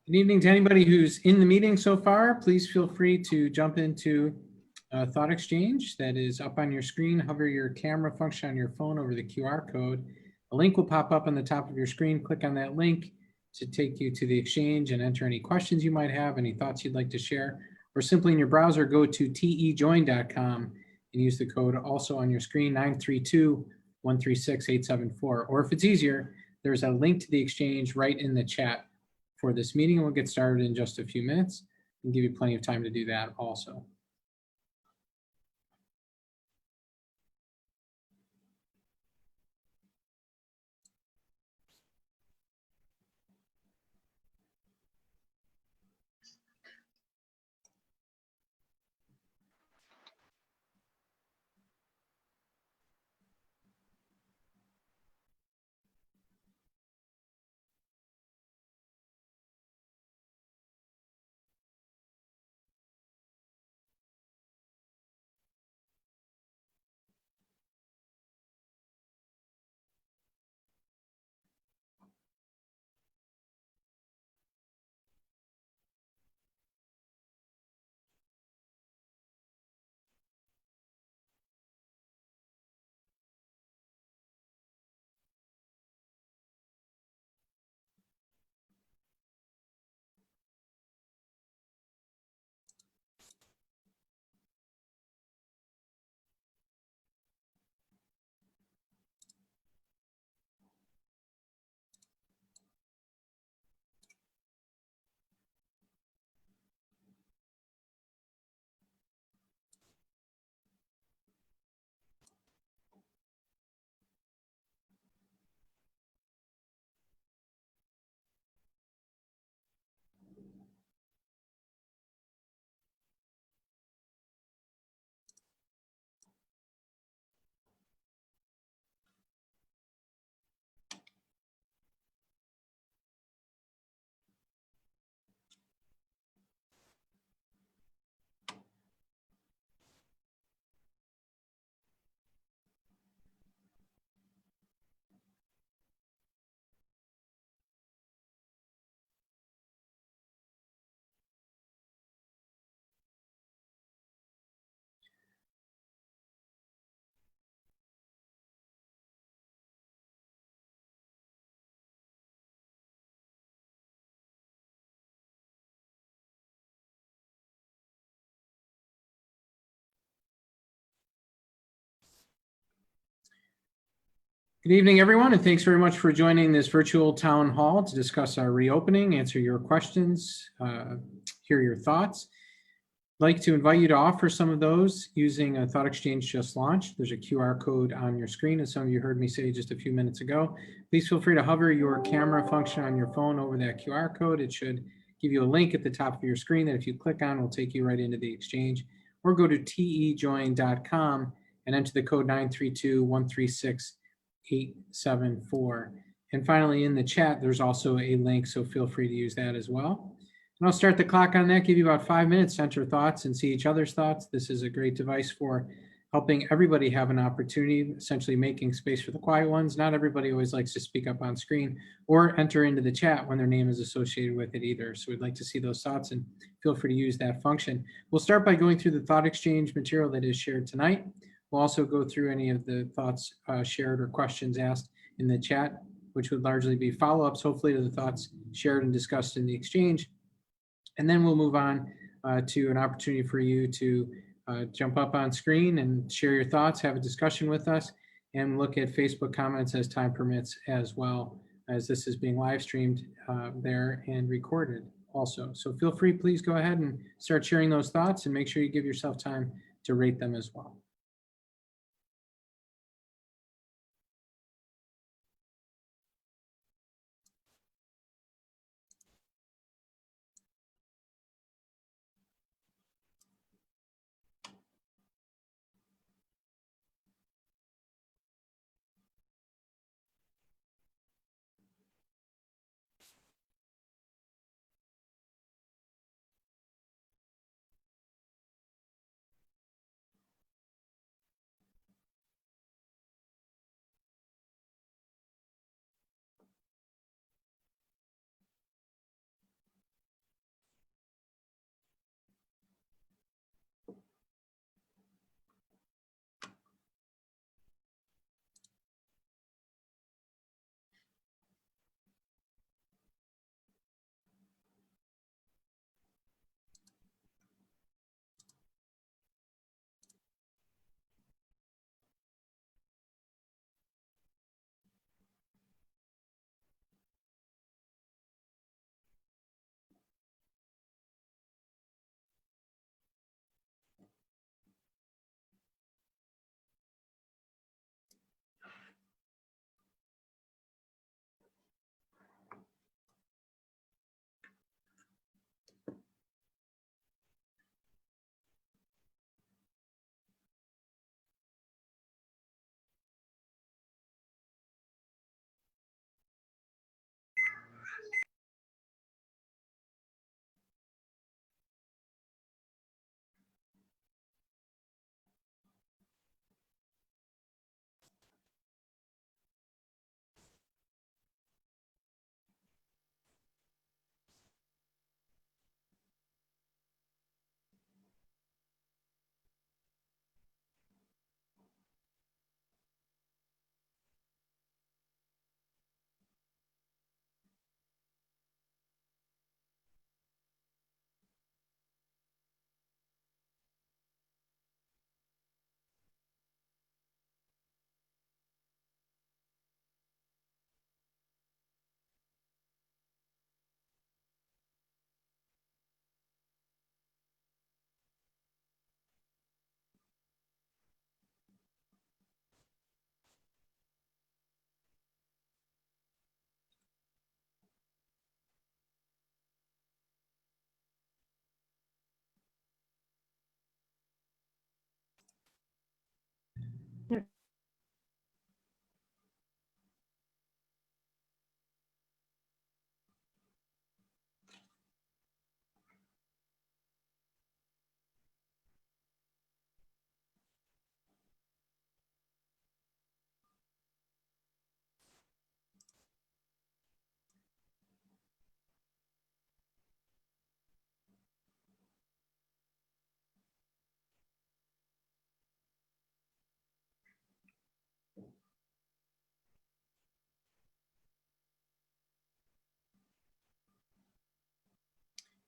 Good evening to anybody who's in the meeting so far. Please feel free to jump into Thought Exchange that is up on your screen. Hover your camera function on your phone over the QR code. A link will pop up on the top of your screen. Click on that link to take you to the exchange and enter any questions you might have, any thoughts you'd like to share, or simply in your browser, go to tejoin.com and use the code also on your screen, 932-136-874. Or if it's easier, there's a link to the exchange right in the chat for this meeting. We'll get started in just a few minutes and give you plenty of time to do that also. Good evening, everyone, and thanks very much for joining this virtual town hall to discuss our reopening, answer your questions, hear your thoughts. I'd like to invite you to offer some of those using a Thought Exchange just launched. There's a QR code on your screen, as some of you heard me say just a few minutes ago. Please feel free to hover your camera function on your phone over that QR code. It should give you a link at the top of your screen that if you click on will take you right into the exchange, or go to tejoin.com and enter the code 932-136-874. And finally, in the chat, there's also a link, so feel free to use that as well. And I'll start the clock on that, give you about 5 minutes to enter thoughts and see each other's thoughts. This is a great device for helping everybody have an opportunity, essentially making space for the quiet ones. Not everybody always likes to speak up on screen or enter into the chat when their name is associated with it either. So we'd like to see those thoughts and feel free to use that function. We'll start by going through the Thought Exchange material that is shared tonight. We'll also go through any of the thoughts shared or questions asked in the chat, which would largely be follow-ups, hopefully, to the thoughts shared and discussed in the exchange. And then we'll move on to an opportunity for you to jump up on screen and share your thoughts, have a discussion with us, and look at Facebook comments as time permits, as well as this is being live streamed there and recorded also. So feel free, please go ahead and start sharing those thoughts, and make sure you give yourself time to rate them as well.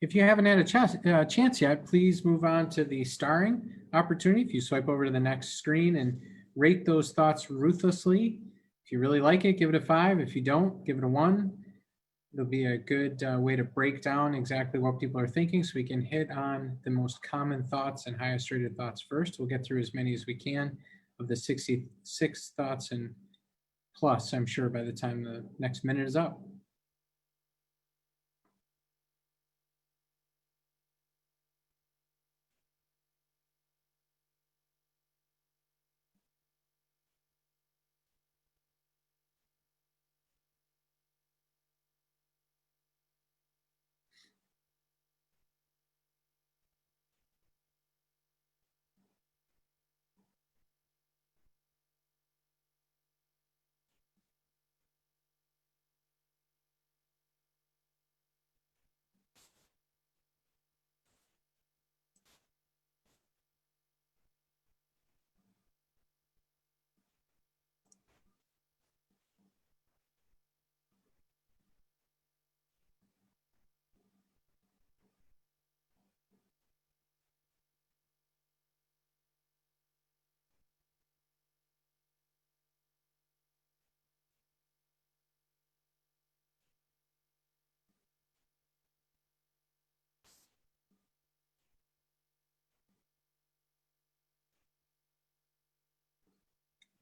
If you haven't had a chance yet, please move on to the starring opportunity. If you swipe over to the next screen and rate those thoughts ruthlessly. If you really like it, give it a 5. If you don't, give it a 1. It'll be a good way to break down exactly what people are thinking so we can hit on the most common thoughts and highest rated thoughts first. We'll get through as many as we can of the 66 thoughts and plus, I'm sure, by the time the next minute is up.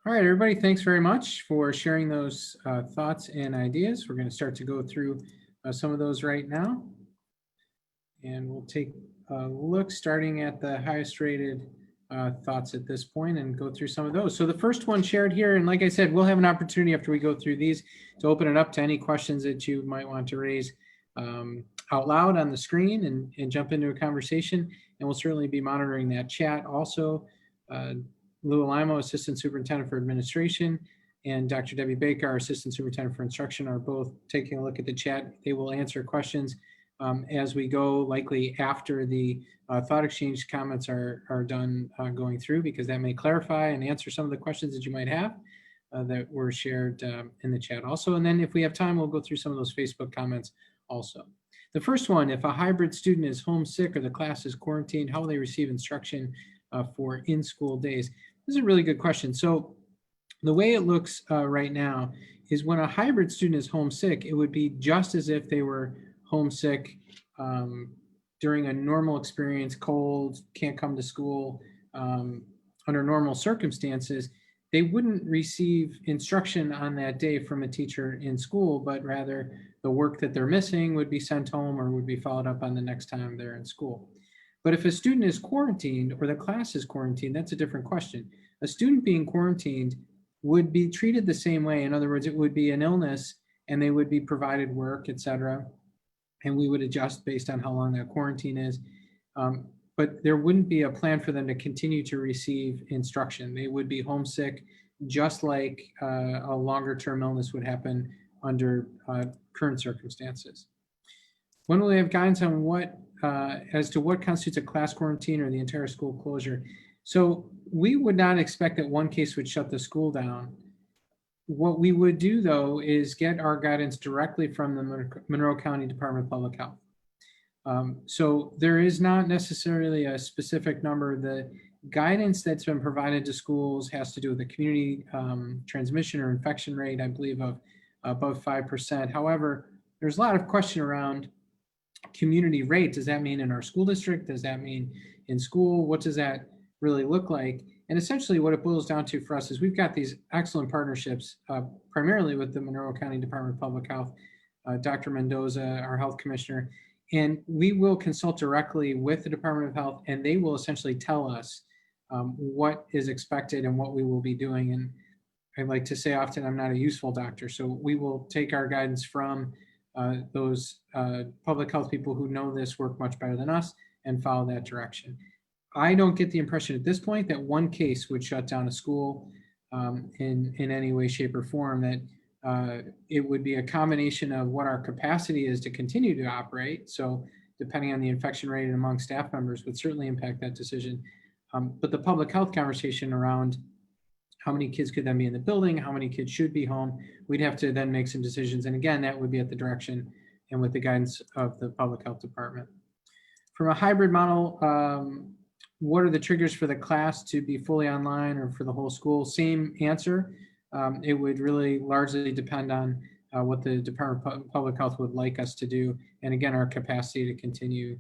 All right, everybody, thanks very much for sharing those thoughts and ideas. We're going to start to go through some of those right now. And we'll take a look starting at the highest rated thoughts at this point and go through some of those. So the first one shared here, and like I said, we'll have an opportunity after we go through these to open it up to any questions that you might want to raise out loud on the screen and jump into a conversation. And we'll certainly be monitoring that chat also. Lou Alimo, Assistant Superintendent for Administration, and Dr. Debbie Baker, our Assistant Superintendent for Instruction, are both taking a look at the chat. They will answer questions as we go, likely after the thought exchange comments are done going through, because that may clarify and answer some of the questions that you might have that were shared in the chat also. And then if we have time, we'll go through some of those Facebook comments also. The first one, if a hybrid student is homesick or the class is quarantined, how will they receive instruction for in-school days? This is a really good question. So the way it looks right now is when a hybrid student is homesick, it would be just as if they were homesick during a normal experience, cold, can't come to school, under normal circumstances. They wouldn't receive instruction on that day from a teacher in school, but rather the work that they're missing would be sent home or would be followed up on the next time they're in school. But if a student is quarantined or the class is quarantined, that's a different question. A student being quarantined would be treated the same way. In other words, it would be an illness and they would be provided work, et cetera. And we would adjust based on how long that quarantine is. But there wouldn't be a plan for them to continue to receive instruction. They would be homesick, just like a longer term illness would happen under current circumstances. When will they have guidance on what, as to what constitutes a class quarantine or the entire school closure? So we would not expect that one case would shut the school down. What we would do, though, is get our guidance directly from the Monroe County Department of Public Health. So there is not necessarily a specific number. The guidance that's been provided to schools has to do with the community transmission or infection rate, I believe, of above 5%. However, there's a lot of question around community rate. Does that mean in our school district? Does that mean in school? What does that really look like? And essentially what it boils down to for us is we've got these excellent partnerships, primarily with the Monroe County Department of Public Health, Dr. Mendoza, our health commissioner, and we will consult directly with the Department of Health, and they will essentially tell us what is expected and what we will be doing. And I like to say often, I'm not a useful doctor, so we will take our guidance from those public health people who know this work much better than us and follow that direction. I don't get the impression at this point that one case would shut down a school in any way, shape, or form. That it would be a combination of what our capacity is to continue to operate. So depending on the infection rate among staff members would certainly impact that decision. But the public health conversation around how many kids could then be in the building, how many kids should be home, we'd have to then make some decisions. And again, that would be at the direction and with the guidance of the public health department. From a hybrid model, what are the triggers for the class to be fully online or for the whole school? Same answer. It would really largely depend on what the Department of Public Health would like us to do. And again, our capacity to continue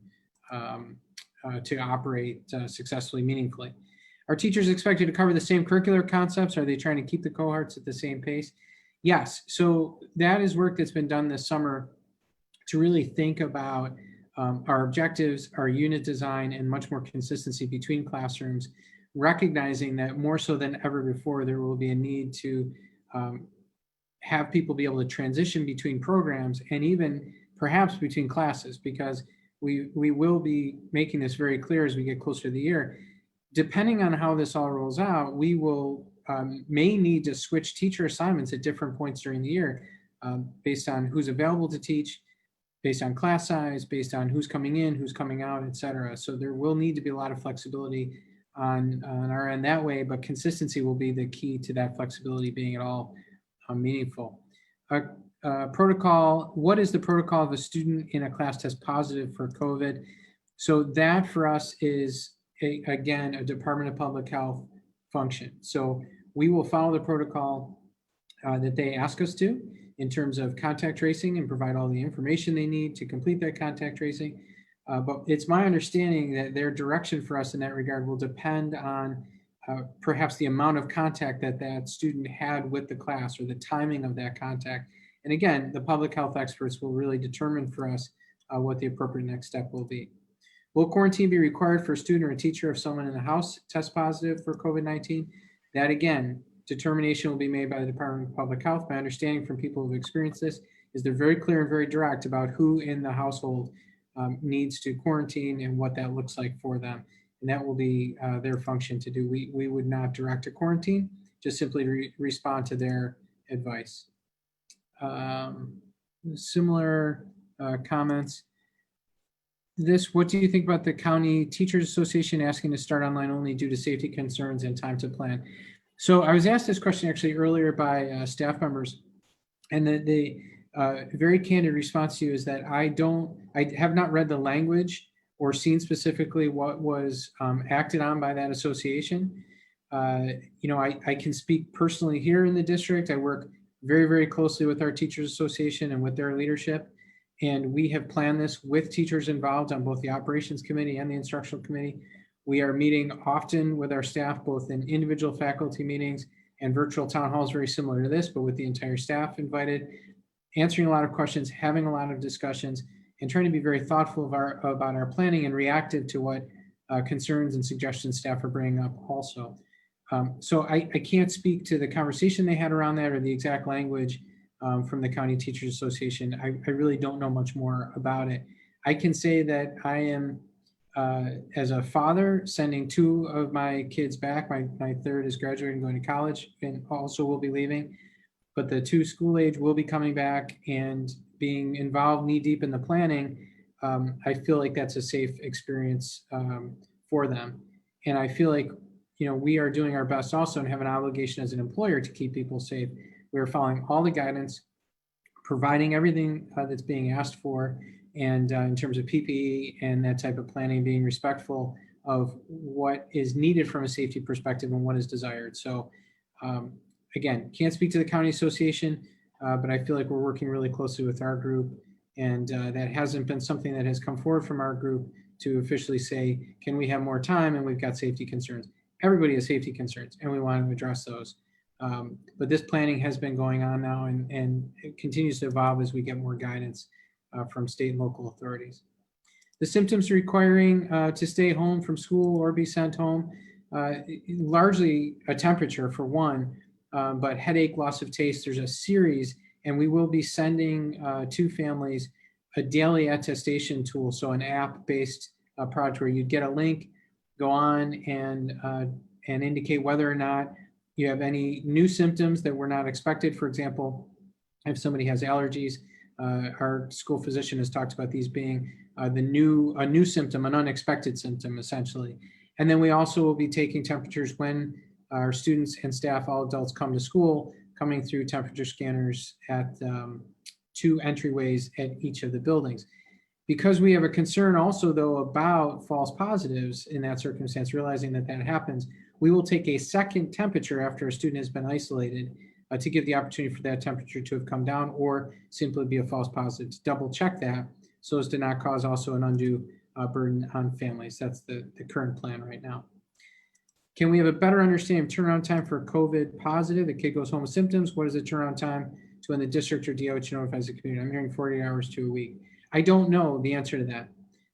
to operate successfully, meaningfully. Are teachers expected to cover the same curricular concepts? Are they trying to keep the cohorts at the same pace? Yes. So that is work that's been done this summer to really think about our objectives, our unit design, and much more consistency between classrooms, recognizing that more so than ever before, there will be a need to have people be able to transition between programs and even perhaps between classes, because we will be making this very clear as we get closer to the year. Depending on how this all rolls out, we will may need to switch teacher assignments at different points during the year based on who's available to teach, based on class size, based on who's coming in, who's coming out, et cetera. So there will need to be a lot of flexibility on our end that way, but consistency will be the key to that flexibility being at all meaningful. Protocol, what is the protocol if a student in a class tests positive for COVID? So that for us is, again, a Department of Public Health function. So we will follow the protocol that they ask us to in terms of contact tracing and provide all the information they need to complete that contact tracing. But it's my understanding that their direction for us in that regard will depend on perhaps the amount of contact that that student had with the class or the timing of that contact. And again, the public health experts will really determine for us what the appropriate next step will be. Will quarantine be required for a student or a teacher if someone in the house tests positive for COVID-19? That, again, determination will be made by the Department of Public Health. My understanding from people who've experienced this is they're very clear and very direct about who in the household needs to quarantine and what that looks like for them. And that will be their function to do. We would not direct a quarantine, just simply respond to their advice. Similar comments. What do you think about the County Teachers Association asking to start online only due to safety concerns and time to plan? So I was asked this question actually earlier by staff members, and the very candid response to you is that I have not read the language or seen specifically what was acted on by that association. I can speak personally here in the district. I work very, very closely with our Teachers Association and with their leadership. And we have planned this with teachers involved on both the operations committee and the instructional committee. We are meeting often with our staff, both in individual faculty meetings and virtual town halls, very similar to this, but with the entire staff invited, answering a lot of questions, having a lot of discussions, and trying to be very thoughtful about our planning and reactive to what concerns and suggestions staff are bringing up also. So I can't speak to the conversation they had around that or the exact language from the County Teachers Association. I really don't know much more about it. I can say that I am, as a father, sending 2 of my kids back. My third is graduating, going to college, and also will be leaving. But the 2 school age will be coming back, and being involved knee deep in the planning, I feel like that's a safe experience for them. And I feel like, we are doing our best also and have an obligation as an employer to keep people safe. We are following all the guidance, providing everything that's being asked for, and in terms of PPE and that type of planning, being respectful of what is needed from a safety perspective and what is desired. So again, can't speak to the county association, but I feel like we're working really closely with our group, and that hasn't been something that has come forward from our group to officially say, can we have more time? And we've got safety concerns. Everybody has safety concerns, and we want to address those. But this planning has been going on now, and it continues to evolve as we get more guidance from state and local authorities. The symptoms requiring to stay home from school or be sent home, largely a temperature for one, but headache, loss of taste, there's a series, and we will be sending to families a daily attestation tool, so an app-based product where you'd get a link, go on and indicate whether or not you have any new symptoms that were not expected. For example, if somebody has allergies, our school physician has talked about these being a new symptom, an unexpected symptom, essentially. And then we also will be taking temperatures when our students and staff, all adults, come to school, coming through temperature scanners at 2 entryways at each of the buildings. Because we have a concern also, though, about false positives in that circumstance, realizing that that happens, we will take a second temperature after a student has been isolated to give the opportunity for that temperature to have come down or simply be a false positive, to double check that so as to not cause also an undue burden on families. That's the current plan right now. Can we have a better understanding of turnaround time for COVID positive? The kid goes home with symptoms. What is the turnaround time to when the district or DOH notifies the community? I'm hearing 48 hours to a week. I don't know the answer to that.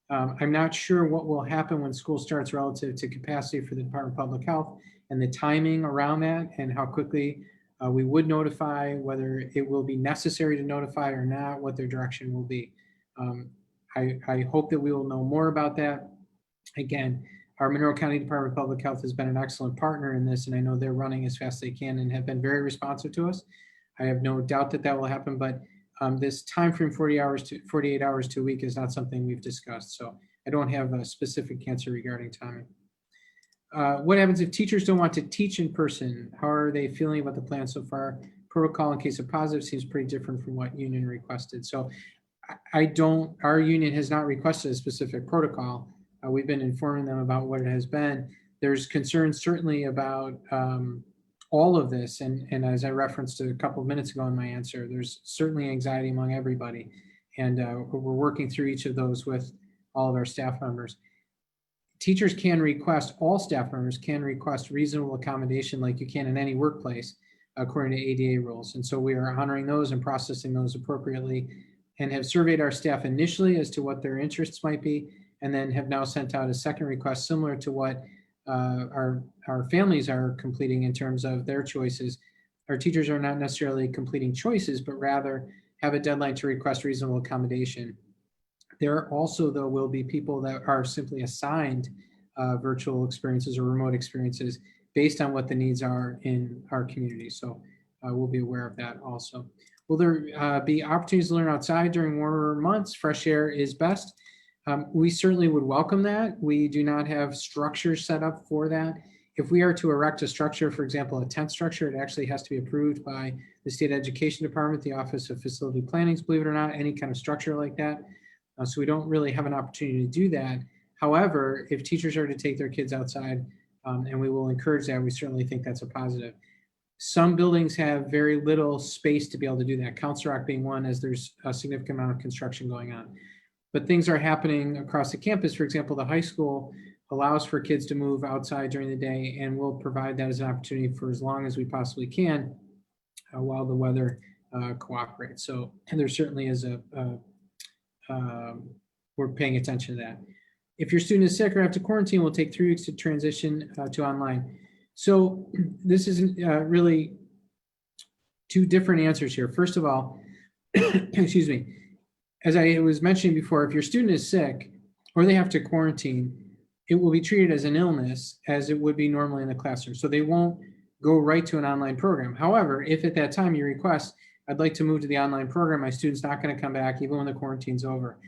I'm not sure what will happen when school starts relative to capacity for the Department of Public Health and the timing around that and how quickly we would notify, whether it will be necessary to notify or not, what their direction will be. I hope that we will know more about that. Again, our Monroe County Department of Public Health has been an excellent partner in this, and I know they're running as fast as they can and have been very responsive to us. I have no doubt that that will happen, but this time frame, 48 hours to a week, is not something we've discussed. So I don't have a specific answer regarding timing. What happens if teachers don't want to teach in person? How are they feeling about the plan so far? Protocol in case of positive seems pretty different from what union requested. So our union has not requested a specific protocol. We've been informing them about what it has been. There's concerns certainly about all of this. And as I referenced a couple of minutes ago in my answer, there's certainly anxiety among everybody. And we're working through each of those with all of our staff members. Teachers can request, all staff members can request reasonable accommodation like you can in any workplace according to ADA rules. And so we are honoring those and processing those appropriately and have surveyed our staff initially as to what their interests might be, and then have now sent out a second request similar to what our families are completing in terms of their choices. Our teachers are not necessarily completing choices, but rather have a deadline to request reasonable accommodation. There also, though, will be people that are simply assigned virtual experiences or remote experiences based on what the needs are in our community. So we'll be aware of that also. Will there be opportunities to learn outside during warmer months? Fresh air is best. We certainly would welcome that. We do not have structures set up for that. If we are to erect a structure, for example, a tent structure, it actually has to be approved by the State Education Department, the Office of Facility Planning, believe it or not, any kind of structure like that. So we don't really have an opportunity to do that. However, if teachers are to take their kids outside, and we will encourage that, we certainly think that's a positive. Some buildings have very little space to be able to do that, Council Rock being one, as there's a significant amount of construction going on. But things are happening across the campus. For example, the high school allows for kids to move outside during the day, and we'll provide that as an opportunity for as long as we possibly can while the weather cooperates. So there certainly is we're paying attention to that. If your student is sick or have to quarantine, we'll take 3 weeks to transition to online. So this is really two different answers here. First of all, excuse me, as I was mentioning before, if your student is sick or they have to quarantine, it will be treated as an illness as it would be normally in the classroom. So they won't go right to an online program. However, if at that time you request, I'd like to move to the online program, my student's not going to come back even when the quarantine's over.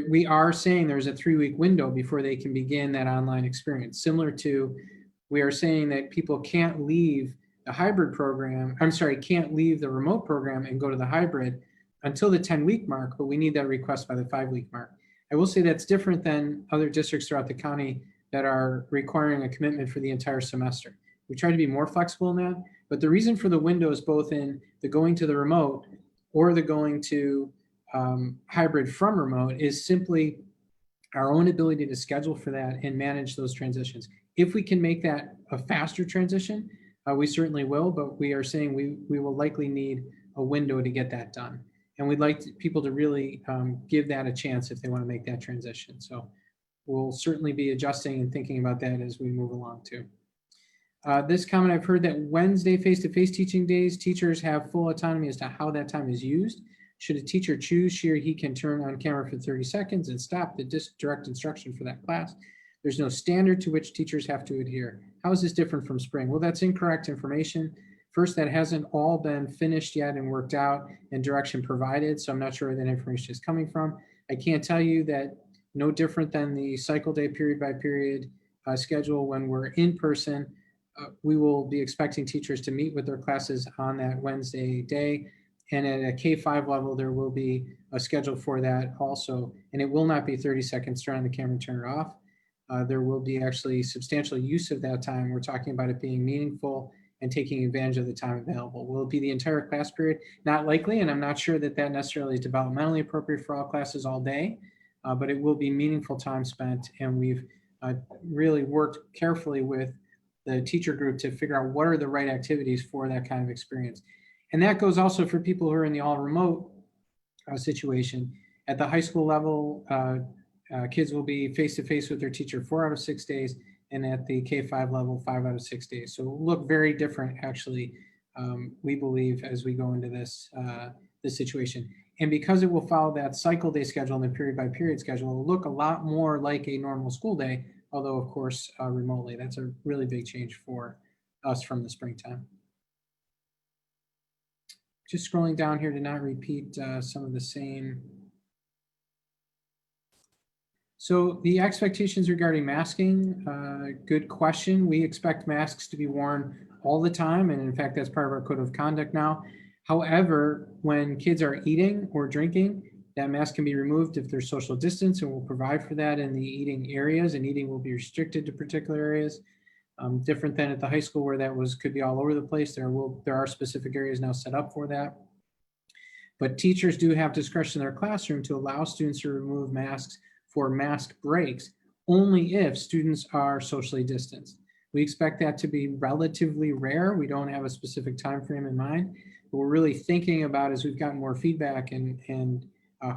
We are saying there's a 3-week window before they can begin that online experience. Similar to, we are saying that people can't leave the hybrid program, can't leave the remote program and go to the hybrid until the 10-week mark, but we need that request by the 5-week mark. I will say that's different than other districts throughout the county that are requiring a commitment for the entire semester. We try to be more flexible in that, but the reason for the windows, both in the going to the remote or the going to hybrid from remote, is simply our own ability to schedule for that and manage those transitions. If we can make that a faster transition, we certainly will, but we are saying we will likely need a window to get that done. And we'd like people to really give that a chance if they want to make that transition. So we'll certainly be adjusting and thinking about that as we move along too. This comment, I've heard that Wednesday face-to-face teaching days, teachers have full autonomy as to how that time is used. Should a teacher choose, she or he can turn on camera for 30 seconds and stop the direct instruction for that class. There's no standard to which teachers have to adhere. How is this different from spring? Well, that's incorrect information. First, that hasn't all been finished yet and worked out and direction provided, so I'm not sure where that information is coming from. I can't tell you that no different than the cycle day period by period schedule when we're in person, we will be expecting teachers to meet with their classes on that Wednesday day And at a K-5 level, there will be a schedule for that also, and it will not be 30 seconds, turn on the camera, turn it off. There will be actually substantial use of that time. We're talking about it being meaningful and taking advantage of the time available. Will it be the entire class period? Not likely, and I'm not sure that that necessarily is developmentally appropriate for all classes all day, but it will be meaningful time spent, and we've really worked carefully with the teacher group to figure out what are the right activities for that kind of experience. And that goes also for people who are in the all remote situation. At the high school level, kids will be face-to-face with their teacher 4 out of 6 days, and at the K-5 level, 5 out of 6 days. So it'll look very different, actually, we believe, as we go into this, this situation. And because it will follow that cycle day schedule and the period by period schedule, it will look a lot more like a normal school day, although of course, remotely. That's a really big change for us from the springtime. Just scrolling down here to not repeat some of the same. So the expectations regarding masking, good question. We expect masks to be worn all the time. And in fact, that's part of our code of conduct now. However, when kids are eating or drinking, that mask can be removed if there's social distance, and we'll provide for that in the eating areas, and eating will be restricted to particular areas. Different than at the high school where that could be all over the place. There are specific areas now set up for that. But teachers do have discretion in their classroom to allow students to remove masks for mask breaks, only if students are socially distanced. We expect that to be relatively rare. We don't have a specific time frame in mind, but we're really thinking about, as we've gotten more feedback and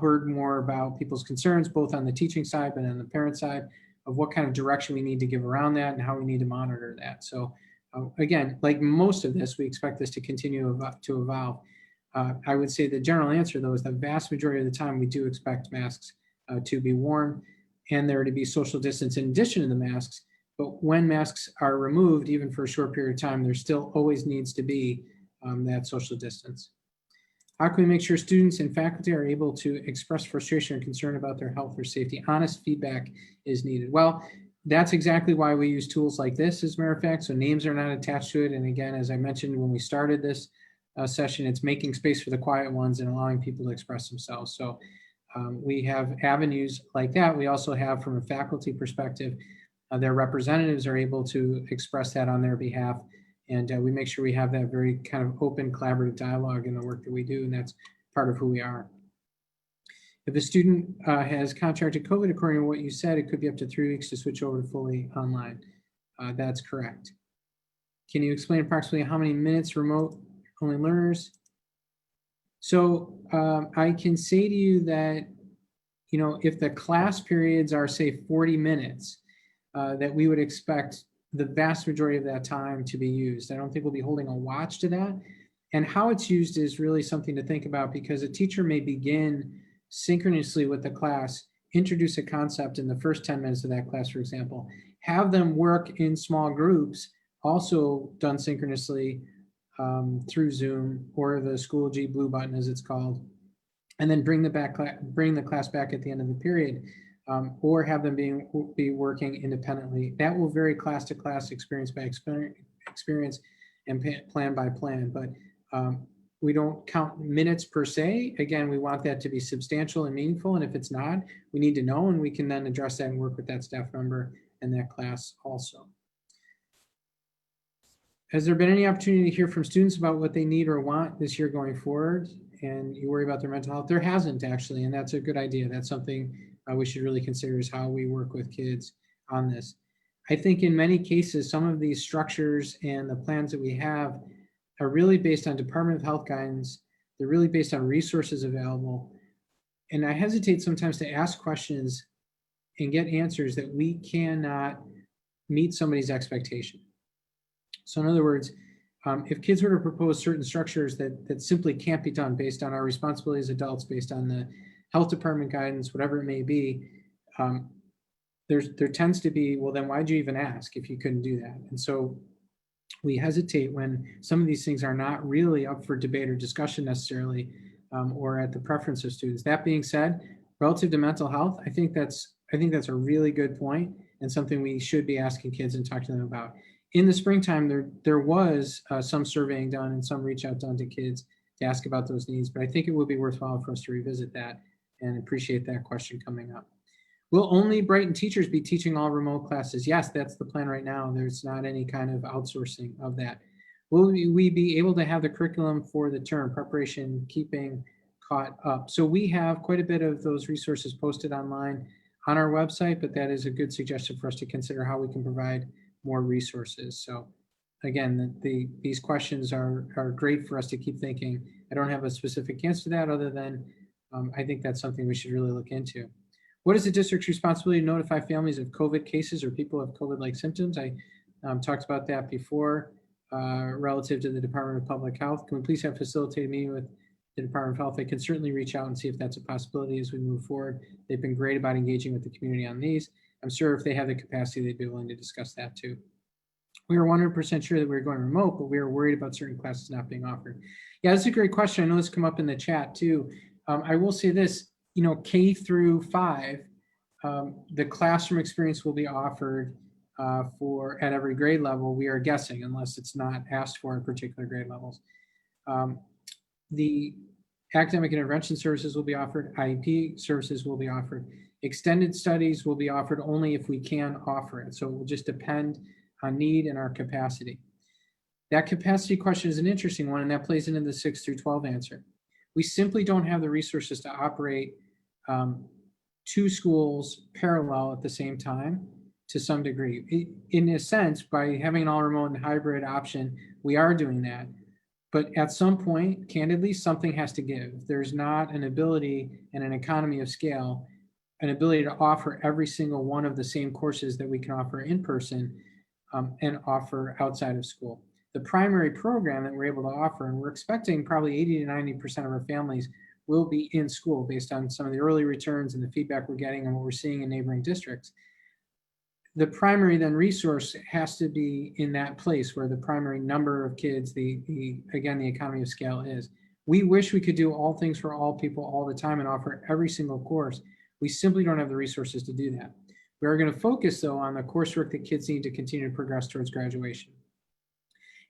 heard more about people's concerns, both on the teaching side but on the parent side, of what kind of direction we need to give around that and how we need to monitor that. So again, like most of this, we expect this to continue to evolve. I would say the general answer, though, is the vast majority of the time we do expect masks to be worn and there to be social distance in addition to the masks. But when masks are removed, even for a short period of time, there still always needs to be that social distance. How can we make sure students and faculty are able to express frustration or concern about their health or safety? Honest feedback is needed. Well, that's exactly why we use tools like this, as a matter of fact, so names are not attached to it. And again, as I mentioned when we started this session, it's making space for the quiet ones and allowing people to express themselves. So we have avenues like that. We also have, from a faculty perspective, their representatives are able to express that on their behalf. And we make sure we have that very kind of open, collaborative dialogue in the work that we do, and that's part of who we are. If a student has contracted COVID, according to what you said, it could be up to 3 weeks to switch over to fully online. That's correct. Can you explain approximately how many minutes remote only learners? So I can say to you that, you know, if the class periods are, say, 40 minutes, that we would expect the vast majority of that time to be used. I don't think we'll be holding a watch to that. And how it's used is really something to think about, because a teacher may begin synchronously with the class, introduce a concept in the first 10 minutes of that class, for example, have them work in small groups, also done synchronously through Zoom or the Schoology Blue Button, as it's called, and then bring the class back at the end of the period. Or have them be working independently. That will vary class to class, experience by experience, and plan by plan. But we don't count minutes per se. Again, we want that to be substantial and meaningful. And if it's not, we need to know, and we can then address that and work with that staff member and that class also. Has there been any opportunity to hear from students about what they need or want this year going forward, and you worry about their mental health? There hasn't, actually, and that's a good idea. That's something we should really consider, is how we work with kids on this. I think in many cases, some of these structures and the plans that we have are really based on Department of Health guidance. They're really based on resources available. And I hesitate sometimes to ask questions and get answers that we cannot meet somebody's expectation. So in other words, if kids were to propose certain structures that simply can't be done based on our responsibility as adults, based on the health department guidance, whatever it may be, there tends to be, well, then why'd you even ask if you couldn't do that? And so we hesitate when some of these things are not really up for debate or discussion necessarily, or at the preference of students. That being said, relative to mental health, I think that's a really good point, and something we should be asking kids and talking to them about. In the springtime, there was some surveying done and some reach out done to kids to ask about those needs, but I think it will be worthwhile for us to revisit that and appreciate that question coming up. Will only Brighton teachers be teaching all remote classes? Yes, that's the plan right now. There's not any kind of outsourcing of that. Will we be able to have the curriculum for the term, preparation, keeping caught up? So we have quite a bit of those resources posted online on our website, but that is a good suggestion for us to consider how we can provide more resources. So again, these questions are great for us to keep thinking. I don't have a specific answer to that other than I think that's something we should really look into. What is the district's responsibility to notify families of COVID cases or people have COVID-like symptoms? I talked about that before relative to the Department of Public Health. Can we please have facilitated meeting with the Department of Health? I can certainly reach out and see if that's a possibility as we move forward. They've been great about engaging with the community on these. I'm sure if they have the capacity, they'd be willing to discuss that too. We are 100% sure that we're going remote, but we are worried about certain classes not being offered. Yeah, that's a great question. I know this come up in the chat too. I will say this, K through 5, the classroom experience will be offered at every grade level. We are guessing, unless it's not asked for at particular grade levels. The academic intervention services will be offered. IEP services will be offered. Extended studies will be offered only if we can offer it. So it will just depend on need and our capacity. That capacity question is an interesting one, and that plays into the 6 through 12 answer. We simply don't have the resources to operate 2 schools parallel at the same time to some degree. In a sense, by having an all remote and hybrid option, we are doing that. But at some point, candidly, something has to give. There's not an ability and an economy of scale, an ability to offer every single one of the same courses that we can offer in person and offer outside of school. The primary program that we're able to offer, and we're expecting probably 80 to 90% of our families will be in school based on some of the early returns and the feedback we're getting and what we're seeing in neighboring districts. The primary then resource has to be in that place where the primary number of kids, again, the economy of scale is. We wish we could do all things for all people all the time and offer every single course. We simply don't have the resources to do that. We are going to focus though on the coursework that kids need to continue to progress towards graduation.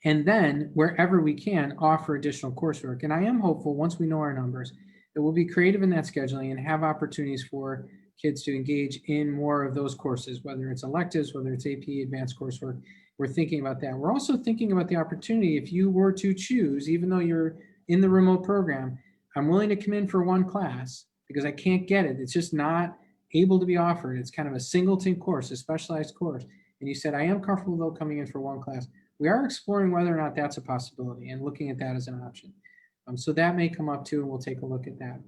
And then wherever we can offer additional coursework. And I am hopeful once we know our numbers that we'll be creative in that scheduling and have opportunities for kids to engage in more of those courses, whether it's electives, whether it's AP advanced coursework. We're thinking about that. We're also thinking about the opportunity if you were to choose, even though you're in the remote program, I'm willing to come in for one class because I can't get it. It's just not able to be offered. It's kind of a singleton course, a specialized course. And you said, I am comfortable though coming in for one class. We are exploring whether or not that's a possibility and looking at that as an option. So that may come up too, and we'll take a look at that.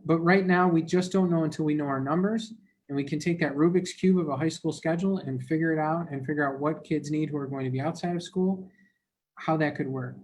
But right now, we just don't know until we know our numbers, and we can take that Rubik's Cube of a high school schedule and figure it out and figure out what kids need who are going to be outside of school, how that could work.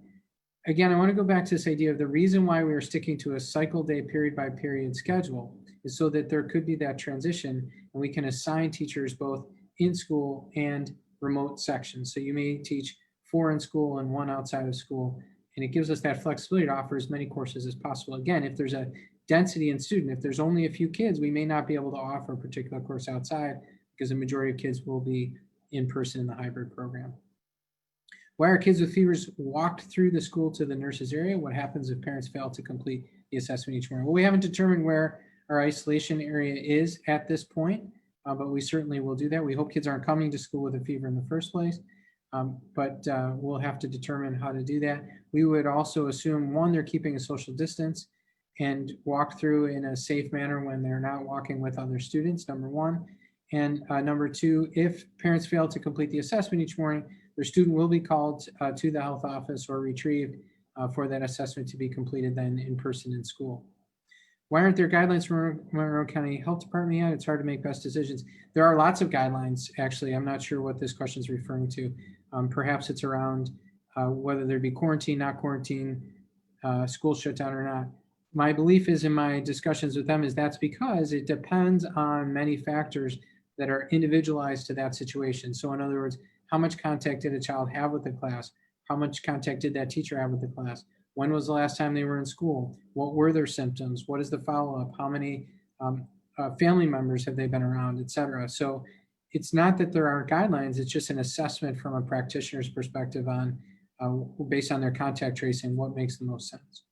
Again, I want to go back to this idea of the reason why we are sticking to a cycle day period by period schedule is so that there could be that transition and we can assign teachers both in school and remote sections. So you may teach 4 in school and 1 outside of school, and it gives us that flexibility to offer as many courses as possible. Again, if there's a density in student, if there's only a few kids, we may not be able to offer a particular course outside because the majority of kids will be in person in the hybrid program. Why are kids with fevers walked through the school to the nurses area? What happens if parents fail to complete the assessment each morning? Well, we haven't determined where our isolation area is at this point, but we certainly will do that. We hope kids aren't coming to school with a fever in the first place, but we'll have to determine how to do that. We would also assume, one, they're keeping a social distance and walk through in a safe manner when they're not walking with other students, number one. And number two, if parents fail to complete the assessment each morning, their student will be called to the health office or retrieved for that assessment to be completed then in person in school. Why aren't there guidelines from Monroe County Health Department yet? It's hard to make best decisions. There are lots of guidelines, actually. I'm not sure what this question is referring to. Perhaps it's around whether there be quarantine, not quarantine, school shutdown or not. My belief is in my discussions with them is that's because it depends on many factors that are individualized to that situation. So in other words, how much contact did a child have with the class? How much contact did that teacher have with the class? When was the last time they were in school? What were their symptoms? What is the follow-up? How many family members have they been around, et cetera? So it's not that there aren't guidelines, it's just an assessment from a practitioner's perspective on based on their contact tracing, what makes the most sense.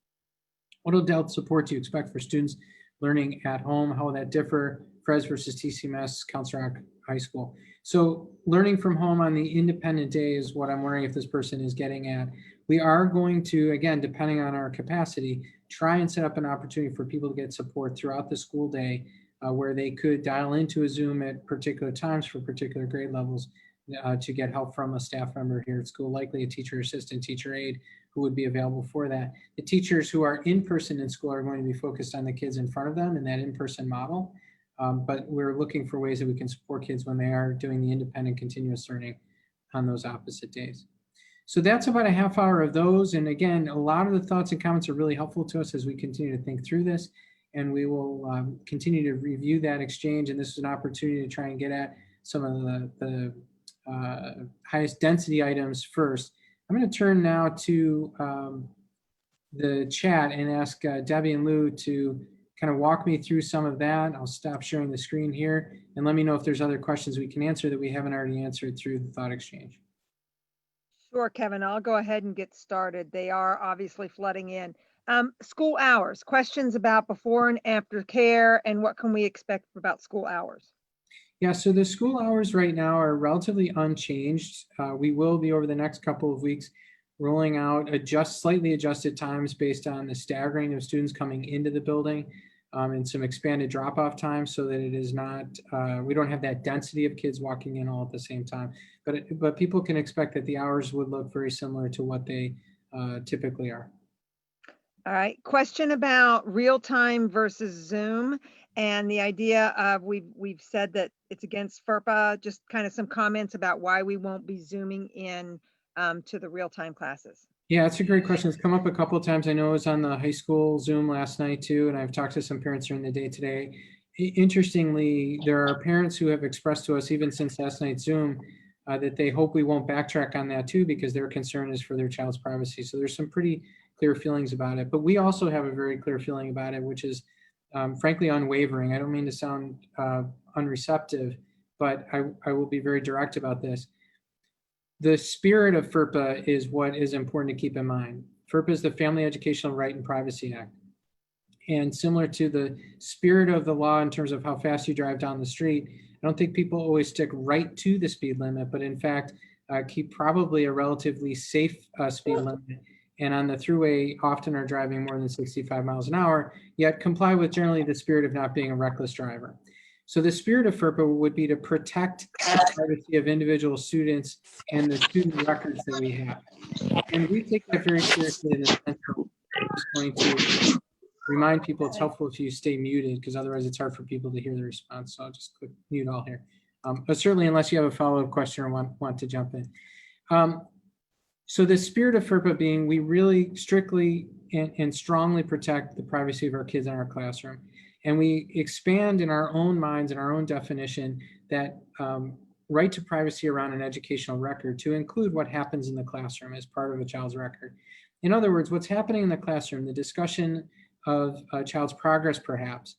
What adult support do you expect for students learning at home? How will that differ? FRES versus TCMS, Council Rock High School. So learning from home on the independent day is what I'm wondering if this person is getting at. We are going to, again, depending on our capacity, try and set up an opportunity for people to get support throughout the school day where they could dial into a Zoom at particular times for particular grade levels to get help from a staff member here at school, likely a teacher assistant, teacher aide, who would be available for that. The teachers who are in person in school are going to be focused on the kids in front of them in that in-person model. But we're looking for ways that we can support kids when they are doing the independent continuous learning on those opposite days. So that's about a half hour of those. And again, a lot of the thoughts and comments are really helpful to us as we continue to think through this. And we will continue to review that exchange. And this is an opportunity to try and get at some of the highest density items first. I'm going to turn now to the chat and ask Debbie and Lou to kind of walk me through some of that. I'll stop sharing the screen here and let me know if there's other questions we can answer that we haven't already answered through the thought exchange. Sure, Kevin, I'll go ahead and get started. They are obviously flooding in. School hours, questions about before and after care and what can we expect about school hours? Yeah, so the school hours right now are relatively unchanged. We will be over the next couple of weeks rolling out slightly adjusted times based on the staggering of students coming into the building and some expanded drop-off times so that it is not, we don't have that density of kids walking in all at the same time. But people can expect that the hours would look very similar to what they typically are. All right, question about real-time versus Zoom and the idea of we've said that it's against FERPA, just kind of some comments about why we won't be Zooming in to the real-time classes. Yeah, that's a great question. It's come up a couple of times. I know it was on the high school Zoom last night too, and I've talked to some parents during the day today. Interestingly, there are parents who have expressed to us, even since last night's Zoom, that they hope we won't backtrack on that too, because their concern is for their child's privacy. So there's some pretty clear feelings about it. But we also have a very clear feeling about it, which is frankly unwavering. I don't mean to sound unreceptive, but I will be very direct about this. The spirit of FERPA is what is important to keep in mind. FERPA is the Family Educational Right and Privacy Act. And similar to the spirit of the law in terms of how fast you drive down the street, I don't think people always stick right to the speed limit, but in fact, keep probably a relatively safe speed limit. And on the thruway, often are driving more than 65 miles an hour, yet comply with generally the spirit of not being a reckless driver. So the spirit of FERPA would be to protect the privacy of individual students and the student records that we have. And we take that very seriously in the sense that I'm just going to remind people it's helpful if you stay muted, because otherwise it's hard for people to hear the response. So I'll just click mute all here. But certainly unless you have a follow-up question or want to jump in. So the spirit of FERPA being we really strictly and strongly protect the privacy of our kids in our classroom. And we expand in our own minds and our own definition that right to privacy around an educational record to include what happens in the classroom as part of a child's record. In other words, what's happening in the classroom, the discussion of a child's progress, perhaps,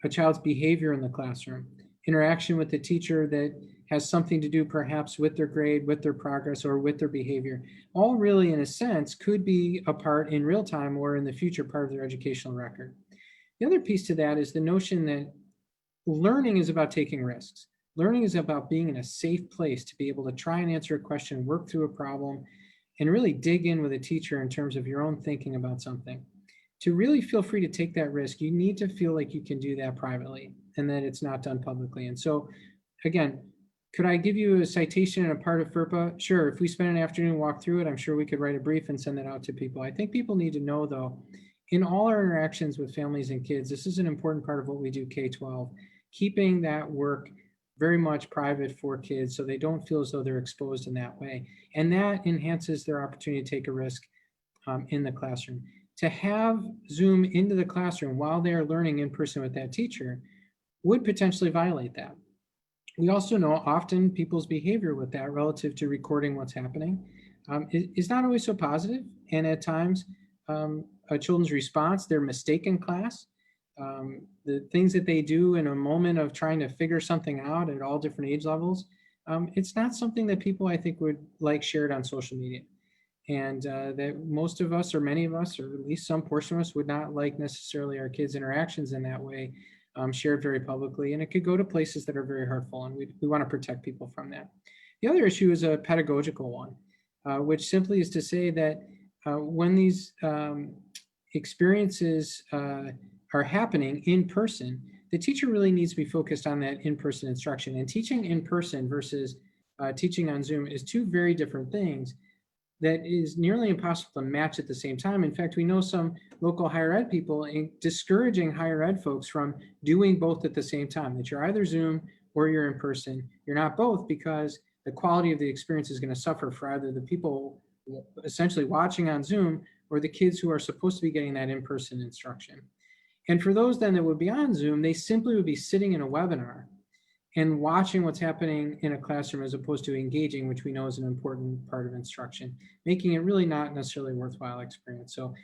a child's behavior in the classroom, interaction with the teacher that has something to do perhaps with their grade, with their progress, or with their behavior, all really, in a sense, could be a part in real time or in the future part of their educational record. The other piece to that is the notion that learning is about taking risks. Learning is about being in a safe place to be able to try and answer a question, work through a problem, and really dig in with a teacher in terms of your own thinking about something. To really feel free to take that risk, you need to feel like you can do that privately and that it's not done publicly. And so, again, could I give you a citation and a part of FERPA? Sure, if we spend an afternoon walk through it, I'm sure we could write a brief and send that out to people. I think people need to know, though, in all our interactions with families and kids, this is an important part of what we do K-12, keeping that work very much private for kids so they don't feel as though they're exposed in that way. And that enhances their opportunity to take a risk in the classroom. To have Zoom into the classroom while they are learning in person with that teacher would potentially violate that. We also know often people's behavior with that relative to recording what's happening is not always so positive. And at times, a children's response, their mistake in class, the things that they do in a moment of trying to figure something out at all different age levels, it's not something that people, I think, would like shared on social media. and that most of us, or many of us, or at least some portion of us, would not like necessarily our kids' interactions in that way shared very publicly, and it could go to places that are very hurtful, and we want to protect people from that. The other issue is a pedagogical one, which simply is to say that when these experiences are happening in person, the teacher really needs to be focused on that in-person instruction. And teaching in person versus teaching on Zoom is two very different things that is nearly impossible to match at the same time. In fact, we know some local higher ed people discouraging higher ed folks from doing both at the same time, that you're either Zoom or you're in person. You're not both, because the quality of the experience is going to suffer for either the people essentially watching on Zoom or the kids who are supposed to be getting that in-person instruction. And for those then that would be on Zoom, they simply would be sitting in a webinar and watching what's happening in a classroom as opposed to engaging, which we know is an important part of instruction, making it really not necessarily a worthwhile experience. So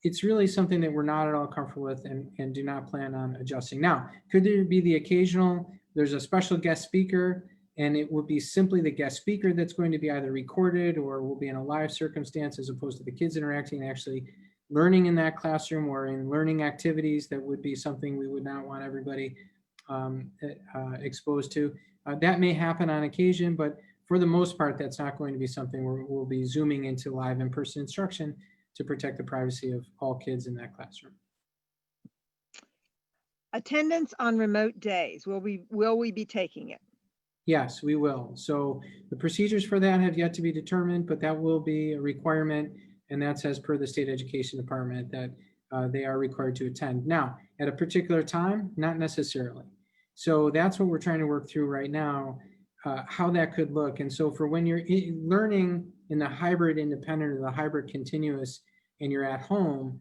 it's really something that we're not at all comfortable with and do not plan on adjusting. Now, could there be the occasional, there's a special guest speaker, and it will be simply the guest speaker that's going to be either recorded or will be in a live circumstance as opposed to the kids interacting and actually learning in that classroom or in learning activities. That would be something we would not want everybody exposed to. That may happen on occasion, but for the most part, that's not going to be something where we'll be zooming into live in-person instruction to protect the privacy of all kids in that classroom. Attendance on remote days, will we be taking it? Yes, we will. So the procedures for that have yet to be determined, but that will be a requirement, and that's as per the state education department that they are required to attend. Now, at a particular time, not necessarily. So that's what we're trying to work through right now, how that could look. And so for when you're learning in the hybrid independent or the hybrid continuous and you're at home,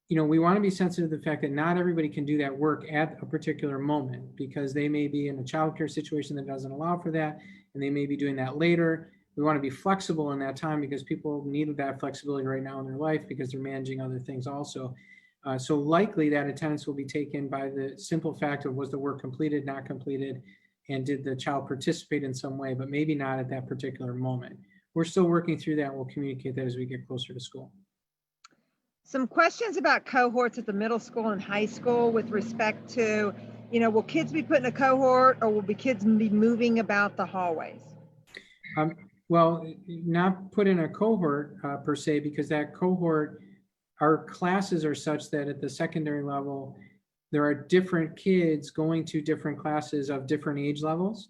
you know, we want to be sensitive to the fact that not everybody can do that work at a particular moment because they may be in a childcare situation that doesn't allow for that, and they may be doing that later. We want to be flexible in that time because people need that flexibility right now in their life because they're managing other things also. So likely that attendance will be taken by the simple fact of was the work completed, not completed, and did the child participate in some way, but maybe not at that particular moment. We're still working through that. We'll communicate that as we get closer to school. Some questions about cohorts at the middle school and high school with respect to, you know, will kids be put in a cohort or will kids be moving about the hallways? Well, not put in a cohort per se, because that cohort, our classes are such that at the secondary level, there are different kids going to different classes of different age levels.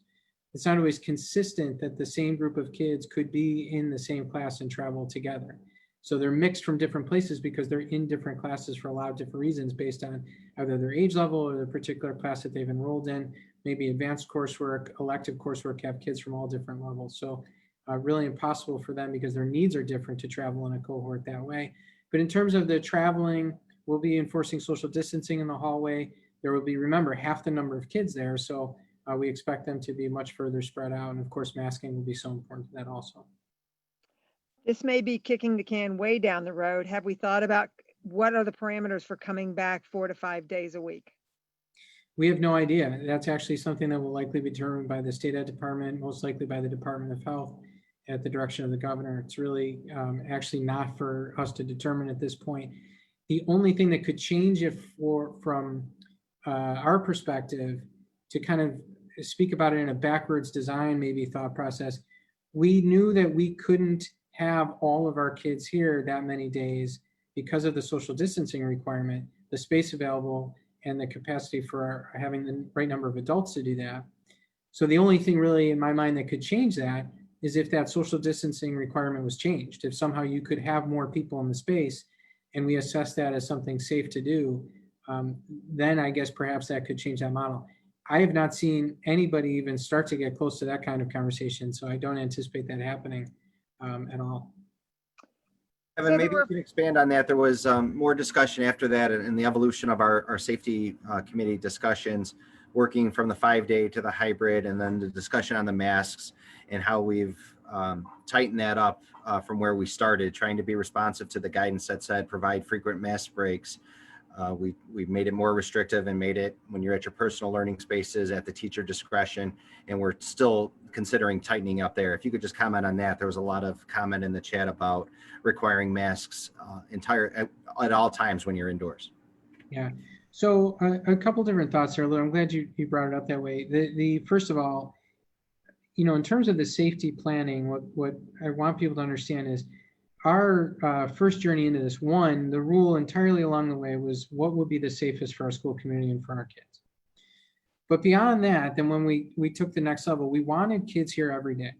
It's not always consistent that the same group of kids could be in the same class and travel together. So they're mixed from different places because they're in different classes for a lot of different reasons based on either their age level or the particular class that they've enrolled in, maybe advanced coursework, elective coursework, have kids from all different levels. So really impossible for them because their needs are different to travel in a cohort that way. But in terms of the traveling, we'll be enforcing social distancing in the hallway. There will be, remember, half the number of kids there. So we expect them to be much further spread out. And of course, masking will be so important to that also. This may be kicking the can way down the road. Have we thought about what are the parameters for coming back 4 to 5 days a week? We have no idea. That's actually something that will likely be determined by the state ed department, most likely by the Department of Health at the direction of the governor. It's really actually not for us to determine at this point. The only thing that could change it from our perspective, to kind of speak about it in a backwards design, maybe thought process, we knew that we couldn't have all of our kids here that many days because of the social distancing requirement, the space available, and the capacity for having the right number of adults to do that. So the only thing really in my mind that could change that is if that social distancing requirement was changed. If somehow you could have more people in the space and we assess that as something safe to do, then I guess perhaps that could change that model. I have not seen anybody even start to get close to that kind of conversation, so I don't anticipate that happening at all. Kevin, maybe you can expand on that. There was more discussion after that in the evolution of our safety committee discussions, working from the 5-day to the hybrid, and then the discussion on the masks and how we've tightened that up from where we started, trying to be responsive to the guidance that said provide frequent mask breaks. We've made it more restrictive and made it when you're at your personal learning spaces at the teacher discretion, and we're still considering tightening up there. If you could just comment on that. There was a lot of comment in the chat about requiring masks at all times when you're indoors. Yeah. So a couple different thoughts there, Lou. I'm glad you brought it up that way. The first of all, in terms of the safety planning, what I want people to understand is our first journey into this, one, the rule entirely along the way was what would be the safest for our school community and for our kids. But beyond that, then when we took the next level, we wanted kids here every day.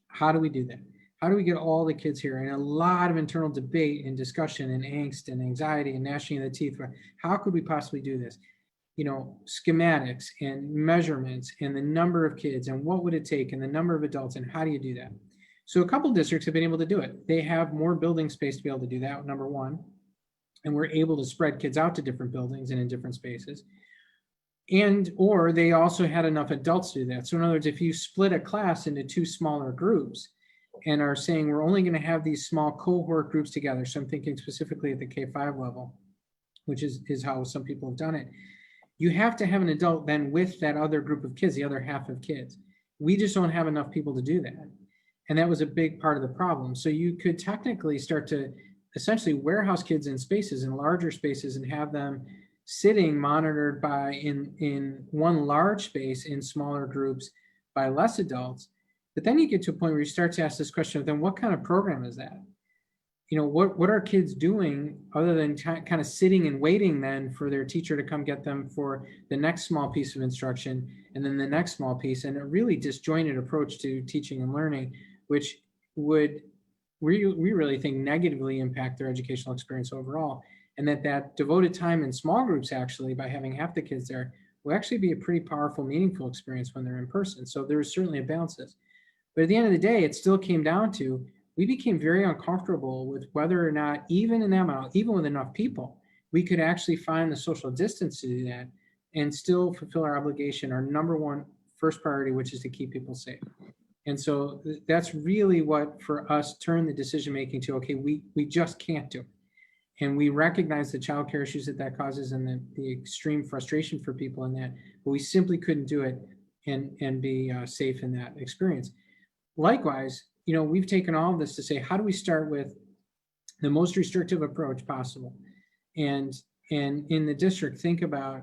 How do we do that? How do we get all the kids here? And a lot of internal debate and discussion and angst and anxiety and gnashing of the teeth. How could we possibly do this? Schematics and measurements and the number of kids and what would it take and the number of adults and how do you do that? So a couple of districts have been able to do it. They have more building space to be able to do that, number one. And we're able to spread kids out to different buildings and in different spaces. Or they also had enough adults to do that. So in other words, if you split a class into two smaller groups and are saying we're only going to have these small cohort groups together. So I'm thinking specifically at the K-5 level, which is how some people have done it. You have to have an adult then with that other group of kids, the other half of kids. We just don't have enough people to do that. And that was a big part of the problem. So you could technically start to essentially warehouse kids in spaces, in larger spaces, and have them sitting monitored by in one large space in smaller groups by less adults. But then you get to a point where you start to ask this question of then what kind of program is that? What are kids doing other than kind of sitting and waiting then for their teacher to come get them for the next small piece of instruction and then the next small piece, and a really disjointed approach to teaching and learning, which would, we really think, negatively impact their educational experience overall. And that devoted time in small groups, actually, by having half the kids there, will actually be a pretty powerful, meaningful experience when they're in person. So there's certainly a balance. But at the end of the day, it still came down to, we became very uncomfortable with whether or not, even in that amount, even with enough people, we could actually find the social distance to do that and still fulfill our obligation, our number one first priority, which is to keep people safe. And so that's really what, for us, turned the decision-making to, okay, we just can't do it. And we recognize the childcare issues that causes and the extreme frustration for people in that, but we simply couldn't do it and be safe in that experience. Likewise, we've taken all of this to say, how do we start with the most restrictive approach possible? And in the district, think about,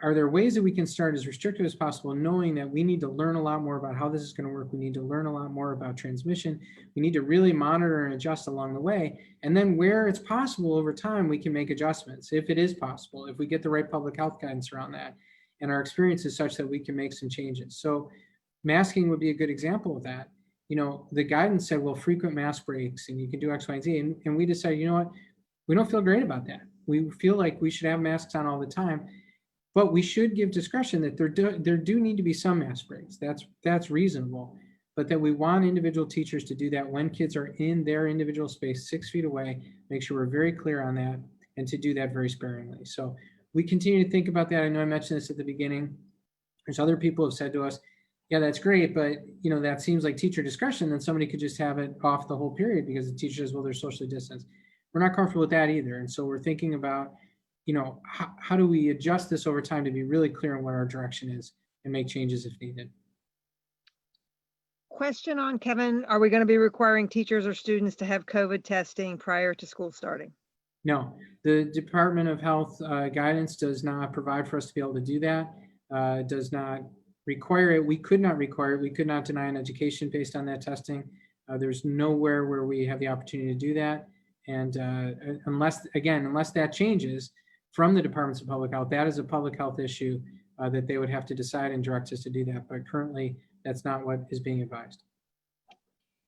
are there ways that we can start as restrictive as possible, knowing that we need to learn a lot more about how this is going to work. We need to learn a lot more about transmission. We need to really monitor and adjust along the way. And then where it's possible over time, we can make adjustments if it is possible, if we get the right public health guidance around that. And our experience is such that we can make some changes. So masking would be a good example of that. The guidance said, well, frequent mask breaks and you can do X, Y, and Z. And we decided, we don't feel great about that. We feel like we should have masks on all the time. But we should give discretion that there do need to be some mask breaks. That's reasonable, but that we want individual teachers to do that when kids are in their individual space 6 feet away, make sure we're very clear on that, and to do that very sparingly. So we continue to think about that. I know I mentioned this at the beginning. There's other people who have said to us, yeah, that's great, but that seems like teacher discretion, then somebody could just have it off the whole period because the teacher says, well, they're socially distanced. We're not comfortable with that either. And so we're thinking about, how do we adjust this over time to be really clear on what our direction is and make changes if needed. Question on, Kevin, are we going to be requiring teachers or students to have COVID testing prior to school starting? No, the Department of Health guidance does not provide for us to be able to do that. Does not require it. We could not require it. We could not deny an education based on that testing. There's nowhere where we have the opportunity to do that. And unless that changes from the Departments of Public Health, that is a public health issue that they would have to decide and direct us to do that. But currently, that's not what is being advised.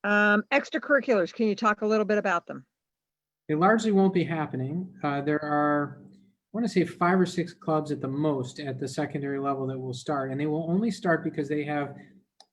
Extracurriculars, can you talk a little bit about them? They largely won't be happening. There are, I want to say 5 or 6 clubs at the most at the secondary level that will start. And they will only start because they have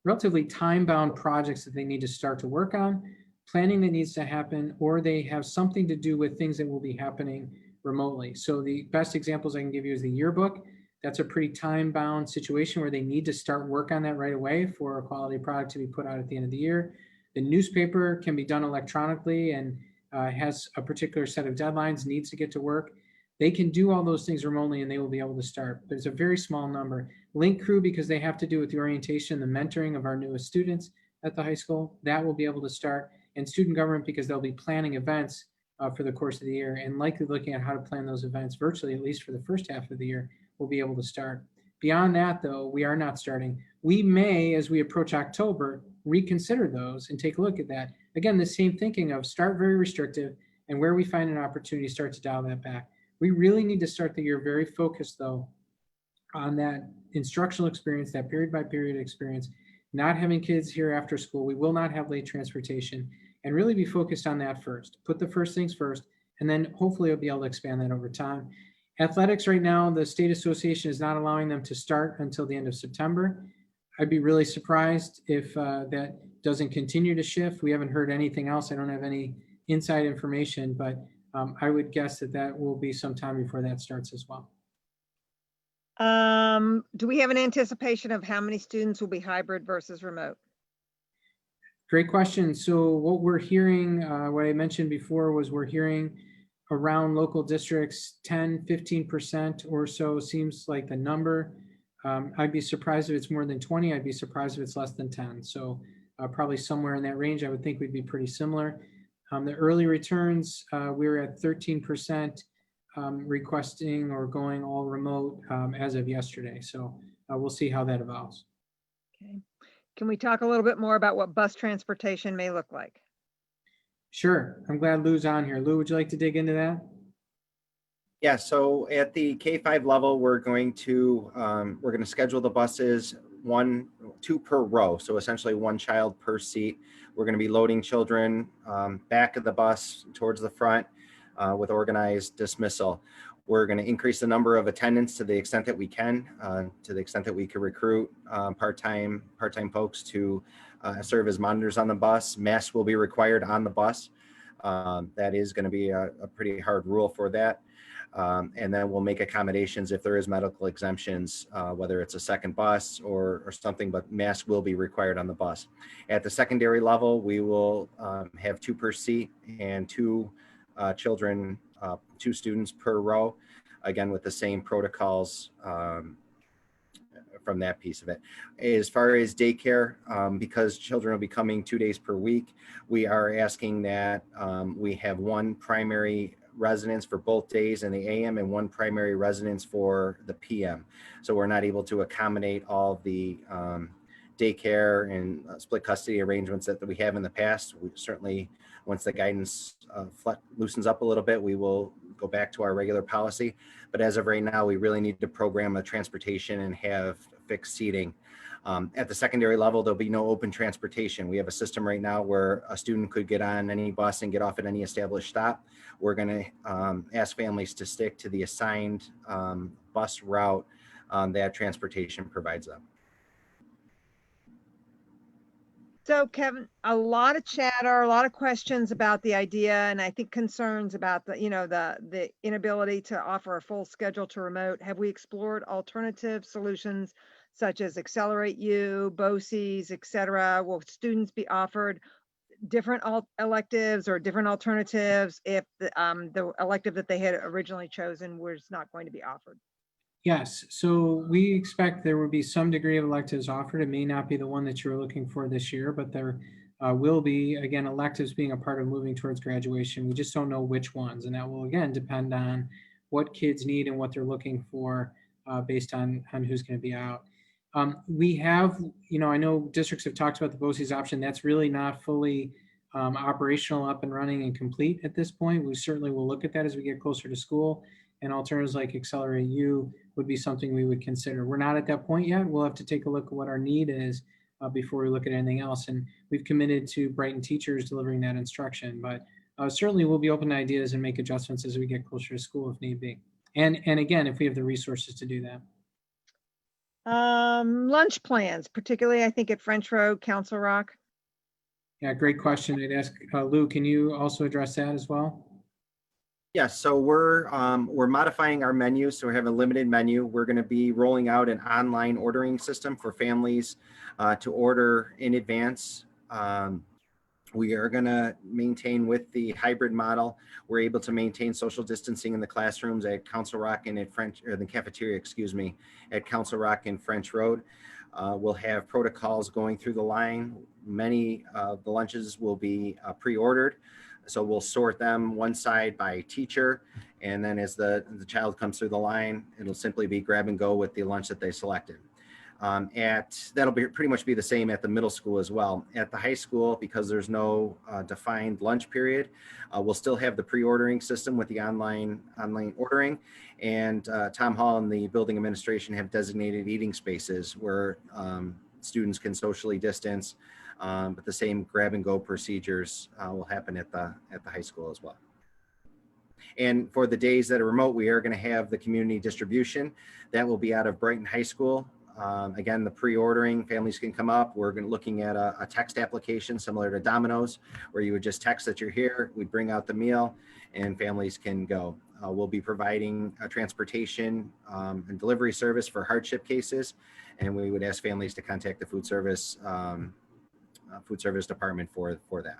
relatively time-bound projects that they need to start to work on, planning that needs to happen, or they have something to do with things that will be happening remotely. So the best examples I can give you is the yearbook. That's a pretty time-bound situation where they need to start work on that right away for a quality product to be put out at the end of the year. The newspaper can be done electronically and has a particular set of deadlines, needs to get to work. They can do all those things remotely and they will be able to start. But it's a very small number. Link crew, because they have to do with the orientation, the mentoring of our newest students at the high school, that will be able to start. And student government, because they'll be planning events for the course of the year and likely looking at how to plan those events virtually, at least for the first half of the year, will be able to start. Beyond that, though, we are not starting. We may, as we approach October, reconsider those and take a look at that. Again, the same thinking of start very restrictive, and where we find an opportunity, start to dial that back. We really need to start the year very focused, though, on that instructional experience, that period by period experience, not having kids here after school. We will not have late transportation, and really be focused on that first. Put the first things first, and then hopefully we'll be able to expand that over time. Athletics right now, the state association is not allowing them to start until the end of September. I'd be really surprised if that doesn't continue to shift. We haven't heard anything else. I don't have any inside information, but I would guess that that will be some time before that starts as well. Do we have an anticipation of how many students will be hybrid versus remote? Great question. So what we're hearing, what I mentioned before was we're hearing around local districts, 10, 15% or so seems like the number. I'd be surprised if it's more than 20. I'd be surprised if it's less than 10. So probably somewhere in that range, I would think we'd be pretty similar. The early returns, we were at 13% requesting or going all remote as of yesterday. So we'll see how that evolves. Okay. Can we talk a little bit more about what bus transportation may look like? Sure. I'm glad Lou's on here. Lou, would you like to dig into that? Yeah, so at the K-5 level, we're going to schedule the buses 2 per row. So essentially 1 child per seat. We're going to be loading children back of the bus towards the front with organized dismissal. We're going to increase the number of attendants to the extent that we can, to the extent that we can recruit part-time folks to serve as monitors on the bus. Masks will be required on the bus. That is going to be a pretty hard rule for that. And then we'll make accommodations if there is medical exemptions, whether it's a second bus or something, but masks will be required on the bus. At the secondary level, we will have 2 per seat and 2 children, 2 students per row, again, with the same protocols from that piece of it. As far as daycare, because children will be coming 2 days per week, we are asking that we have 1 primary residence for both days in the AM and 1 primary residence for the PM. So we're not able to accommodate all the daycare and split custody arrangements that we have in the past. We certainly, once the guidance loosens up a little bit, we will go back to our regular policy. But as of right now, we really need to program a transportation and have fixed seating. At the secondary level, there'll be no open transportation. We have a system right now where a student could get on any bus and get off at any established stop. We're going to ask families to stick to the assigned bus route that transportation provides them. So Kevin, a lot of chatter, a lot of questions about the idea, and I think concerns about the inability to offer a full schedule to remote. Have we explored alternative solutions such as Accelerate U, BOCES, et cetera? Will students be offered different electives or different alternatives if the elective that they had originally chosen was not going to be offered? Yes, so we expect there will be some degree of electives offered. It may not be the one that you're looking for this year, but there will be, again, electives being a part of moving towards graduation. We just don't know which ones, and that will, again, depend on what kids need and what they're looking for based on who's going to be out. We have, I know districts have talked about the BOCES option. That's really not fully operational, up and running and complete at this point. We certainly will look at that as we get closer to school, and alternatives like Accelerate U would be something we would consider. We're not at that point yet. We'll have to take a look at what our need is before we look at anything else. And we've committed to Brighton teachers delivering that instruction, but certainly we'll be open to ideas and make adjustments as we get closer to school if need be. And again, if we have the resources to do that. Lunch plans, particularly I think at French Road, Council Rock. Yeah, great question. I'd ask Lou, can you also address that as well? Yeah, so we're modifying our menu, so we have a limited menu. We're going to be rolling out an online ordering system for families to order in advance We are going to maintain with the hybrid model. We're able to maintain social distancing in the classrooms at Council Rock and at French, or the cafeteria, excuse me, at Council Rock and French Road. We'll have protocols going through the line. Many of the lunches will be pre-ordered. So we'll sort them one side by teacher. And then as the child comes through the line, it'll simply be grab and go with the lunch that they selected. That'll be pretty much be the same at the middle school as well. At the high school, because there's no defined lunch period, we'll still have the pre-ordering system with the online ordering. And Tom Hall and the building administration have designated eating spaces where students can socially distance, but the same grab and go procedures will happen at the high school as well. And for the days that are remote, we are going to have the community distribution that will be out of Brighton High School. Again, the pre-ordering, families can come up. We're looking at a text application similar to Domino's, where you would just text that you're here, we'd bring out the meal, and families can go. We'll be providing a transportation and delivery service for hardship cases, and we would ask families to contact the food service department for that.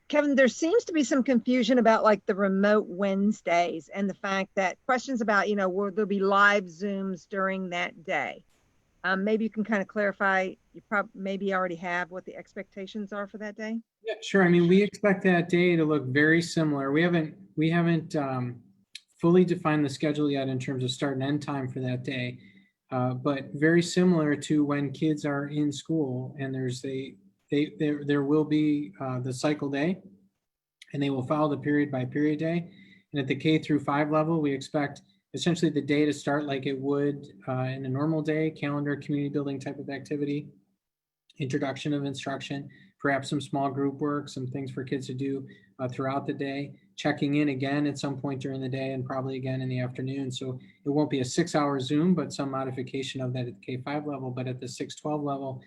Kevin, there seems to be some confusion about like the remote Wednesdays and the fact that questions about, will there be live Zooms during that day? Maybe you can kind of clarify, you maybe already have what the expectations are for that day? Yeah, sure. I mean, we expect that day to look very similar. We haven't fully defined the schedule yet in terms of start and end time for that day, but very similar to when kids are in school and there will be the cycle day, and they will follow the period by period day. And at the K through 5 level, we expect essentially the day to start like it would in a normal day, calendar, community building type of activity, introduction of instruction, perhaps some small group work, some things for kids to do throughout the day, checking in again at some point during the day and probably again in the afternoon. So it won't be a 6-hour Zoom, but some modification of that at the K5 level, but at the 6-12 level,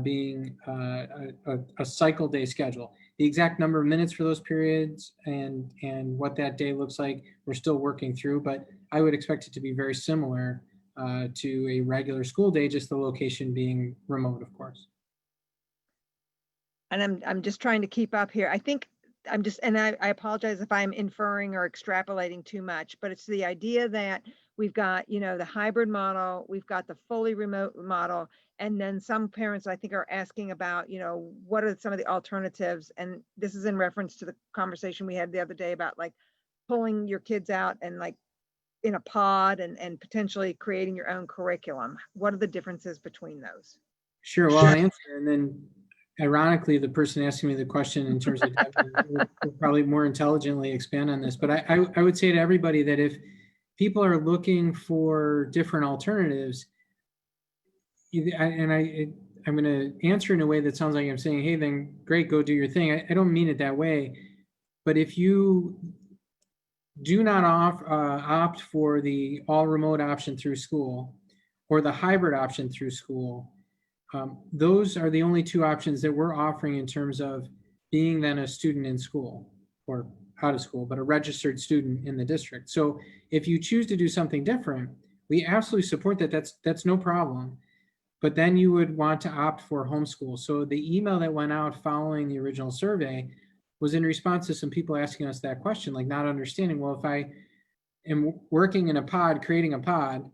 being a cycle day schedule. The exact number of minutes for those periods and what that day looks like, we're still working through, but I would expect it to be very similar to a regular school day, just the location being remote, of course. And I'm just trying to keep up here. I think I apologize if I'm inferring or extrapolating too much, but it's the idea that we've got, the hybrid model, we've got the fully remote model, and then some parents I think are asking about, what are some of the alternatives? And this is in reference to the conversation we had the other day about like pulling your kids out and like in a pod and potentially creating your own curriculum. What are the differences between those? Sure, well, I'll answer, and then ironically, the person asking me the question in terms of will probably more intelligently expand on this. But I would say to everybody that if people are looking for different alternatives, I'm going to answer in a way that sounds like I'm saying, hey, then great, go do your thing. I don't mean it that way. But if you do not opt for the all remote option through school or the hybrid option through school, those are the only two options that we're offering in terms of being then a student in school or out of school, but a registered student in the district. So if you choose to do something different, we absolutely support that. That's no problem. But then you would want to opt for homeschool. So the email that went out following the original survey was in response to some people asking us that question, like not understanding, well, if I am working in a pod, creating a pod,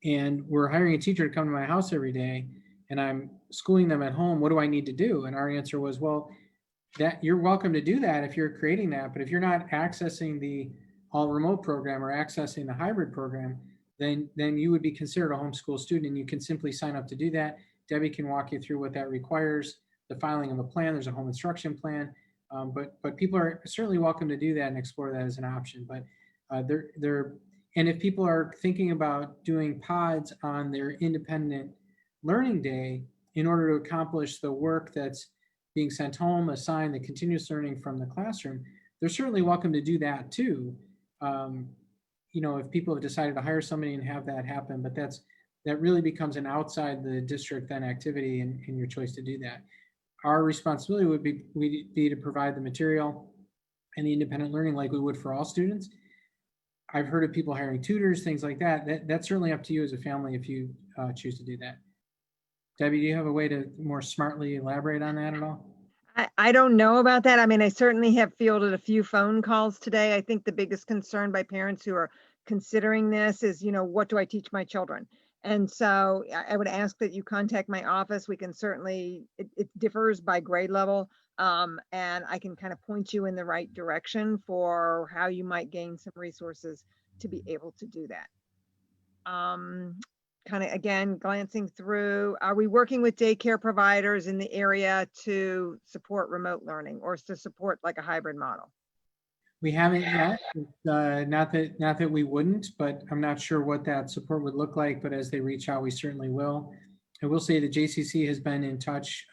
and we're hiring a teacher to come to my house every day, and I'm schooling them at home, what do I need to do? And our answer was, well, that you're welcome to do that if you're creating that, but if you're not accessing the all remote program or accessing the hybrid program, then you would be considered a homeschool student, and you can simply sign up to do that. Debbie can walk you through what that requires, the filing of a plan. There's a home instruction plan, but people are certainly welcome to do that and explore that as an option. But and if people are thinking about doing pods on their independent learning day in order to accomplish the work that's being sent home, assigned, the continuous learning from the classroom, they're certainly welcome to do that too. If people have decided to hire somebody and have that happen, but that really becomes an outside the district then activity and your choice to do that. Our responsibility would be to provide the material and the independent learning like we would for all students. I've heard of people hiring tutors, things like that. That's certainly up to you as a family if you choose to do that. Debbie, do you have a way to more smartly elaborate on that at all? I don't know about that. I mean, I certainly have fielded a few phone calls today. I think the biggest concern by parents who are considering this is, what do I teach my children? And so I would ask that you contact my office. We can certainly, it differs by grade level. And I can kind of point you in the right direction for how you might gain some resources to be able to do that. Kind of again, glancing through, are we working with daycare providers in the area to support remote learning or to support like a hybrid model? We haven't yet. Not that we wouldn't, but I'm not sure what that support would look like. But as they reach out, we certainly will. I will say the JCC has been in touch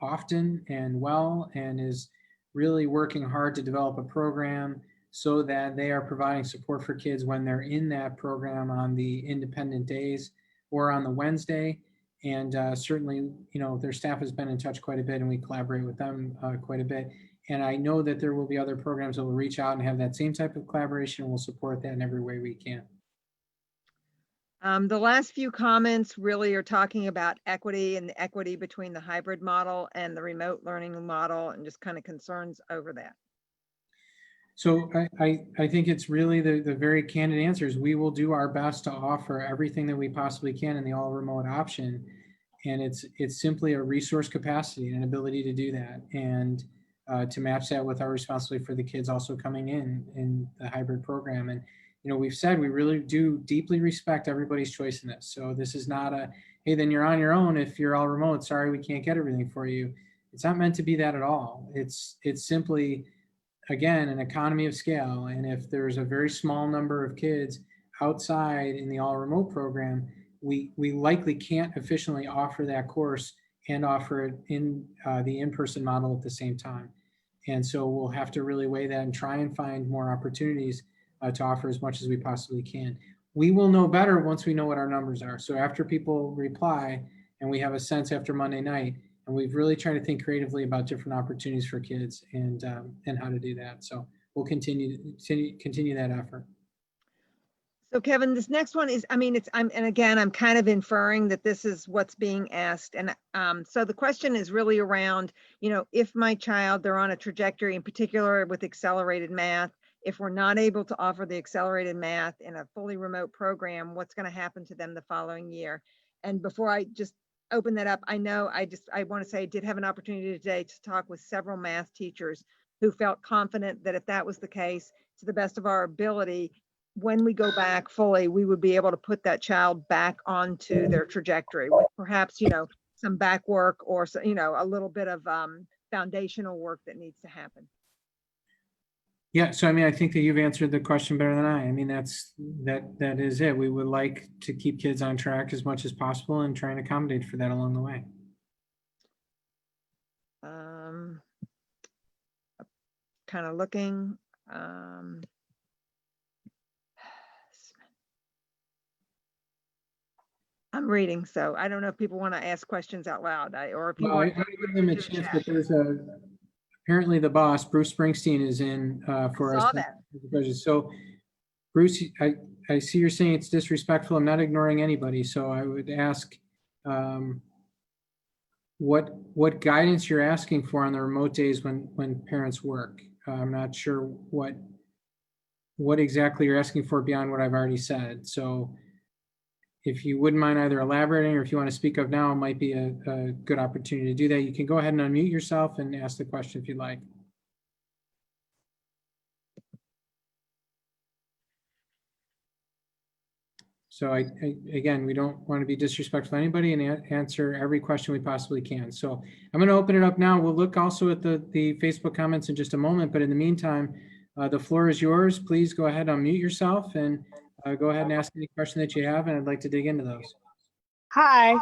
often and well, and is really working hard to develop a program so that they are providing support for kids when they're in that program on the independent days or on the Wednesday. And certainly, their staff has been in touch quite a bit, and we collaborate with them quite a bit. And I know that there will be other programs that will reach out and have that same type of collaboration, and we'll support that in every way we can. The last few comments really are talking about equity and the equity between the hybrid model and the remote learning model, and just kind of concerns over that. So I think it's really the very candid answers. We will do our best to offer everything that we possibly can in the all remote option. And it's simply a resource capacity and an ability to do that. And to match that with our responsibility for the kids also coming in the hybrid program. And, we've said we really do deeply respect everybody's choice in this. So this is not a, hey, then you're on your own if you're all remote. Sorry, we can't get everything for you. It's not meant to be that at all. It's simply, again, an economy of scale. And if there's a very small number of kids outside in the all remote program, we likely can't efficiently offer that course and offer it in the in-person model at the same time. And so we'll have to really weigh that and try and find more opportunities to offer as much as we possibly can. We will know better once we know what our numbers are. So after people reply and we have a sense after Monday night, and we've really tried to think creatively about different opportunities for kids and how to do that. So we'll continue that effort. So Kevin, this next one is, and again, I'm kind of inferring that this is what's being asked. And so the question is really around, if my child, they're on a trajectory in particular with accelerated math, if we're not able to offer the accelerated math in a fully remote program, what's going to happen to them the following year? And before I just open that up, I want to say I did have an opportunity today to talk with several math teachers who felt confident that if that was the case, to the best of our ability, when we go back fully, we would be able to put that child back onto their trajectory with perhaps, some back work or, a little bit of foundational work that needs to happen. Yeah, so I think that you've answered the question better than I. That is it. We would like to keep kids on track as much as possible and try and accommodate for that along the way. Kind of looking. I'm reading, so I don't know if people want to ask questions out loud, or if you want to give them a chance. But there's apparently the boss, Bruce Springsteen, is in for us. So, Bruce, I see you're saying it's disrespectful. I'm not ignoring anybody. So I would ask what guidance you're asking for on the remote days when parents work. I'm not sure what exactly you're asking for beyond what I've already said. So if you wouldn't mind either elaborating, or if you want to speak up now, it might be a good opportunity to do that. You can go ahead and unmute yourself and ask the question if you'd like. So again, we don't want to be disrespectful to anybody and answer every question we possibly can. So I'm going to open it up now. We'll look also at the Facebook comments in just a moment, but in the meantime, the floor is yours. Please go ahead, unmute yourself, and go ahead and ask any question that you have, and I'd like to dig into those. Hi,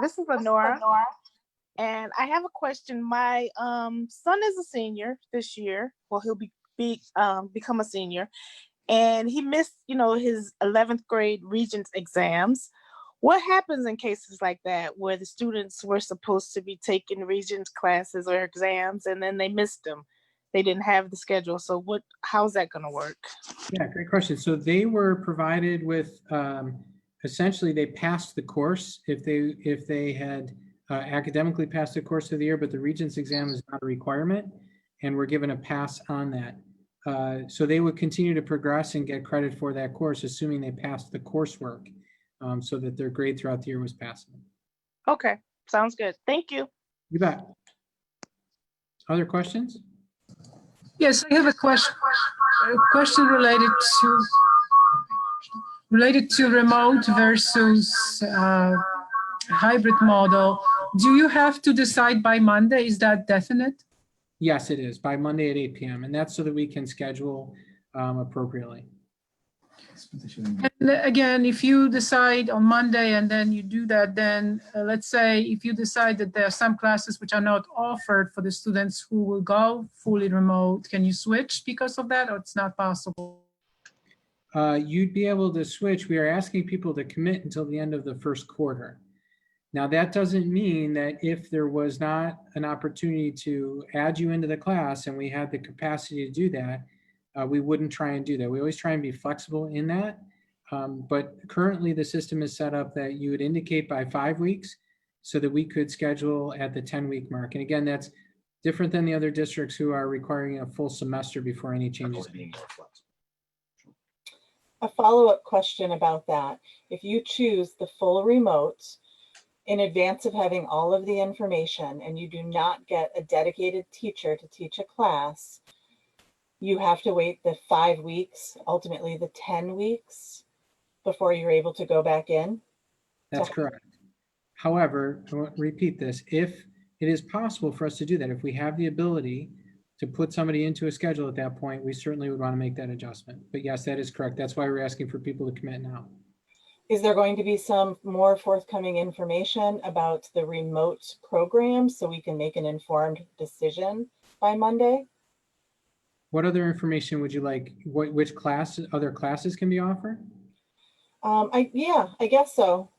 this is Lenora, and I have a question. My son is a senior this year. Well, he'll become a senior, and he missed, his 11th grade Regents exams. What happens in cases like that where the students were supposed to be taking Regents classes or exams, and then they missed them? They didn't have the schedule. So how's that going to work? Yeah, great question. So they were provided with essentially they passed the course if they had academically passed the course of the year, but the Regents exam is not a requirement, and we're given a pass on that. So they would continue to progress and get credit for that course, assuming they passed the coursework, so that their grade throughout the year was passing. Okay, sounds good. Thank you. You bet. Other questions? Yes, I have a question related to remote versus hybrid model. Do you have to decide by Monday? Is that definite? Yes, it is by Monday at 8 p.m. And that's so that we can schedule appropriately. And again, if you decide on Monday and then you do that, then let's say if you decide that there are some classes which are not offered for the students who will go fully remote, can you switch because of that, or it's not possible? You'd be able to switch. We are asking people to commit until the end of the first quarter. Now, that doesn't mean that if there was not an opportunity to add you into the class and we had the capacity to do that, we wouldn't try and do that. We always try and be flexible in that. But currently the system is set up that you would indicate by 5 weeks so that we could schedule at the 10-week mark. And again, that's different than the other districts who are requiring a full semester before any changes. A follow-up question about that. If you choose the full remote in advance of having all of the information and you do not get a dedicated teacher to teach a class, you have to wait the 5 weeks, ultimately the 10 weeks before you're able to go back in? That's correct. However, I want to repeat this. If it is possible for us to do that, if we have the ability to put somebody into a schedule at that point, we certainly would want to make that adjustment. But yes, that is correct. That's why we're asking for people to commit now. Is there going to be some more forthcoming information about the remote program so we can make an informed decision by Monday? What other information would you like? Which other classes can be offered? I guess so.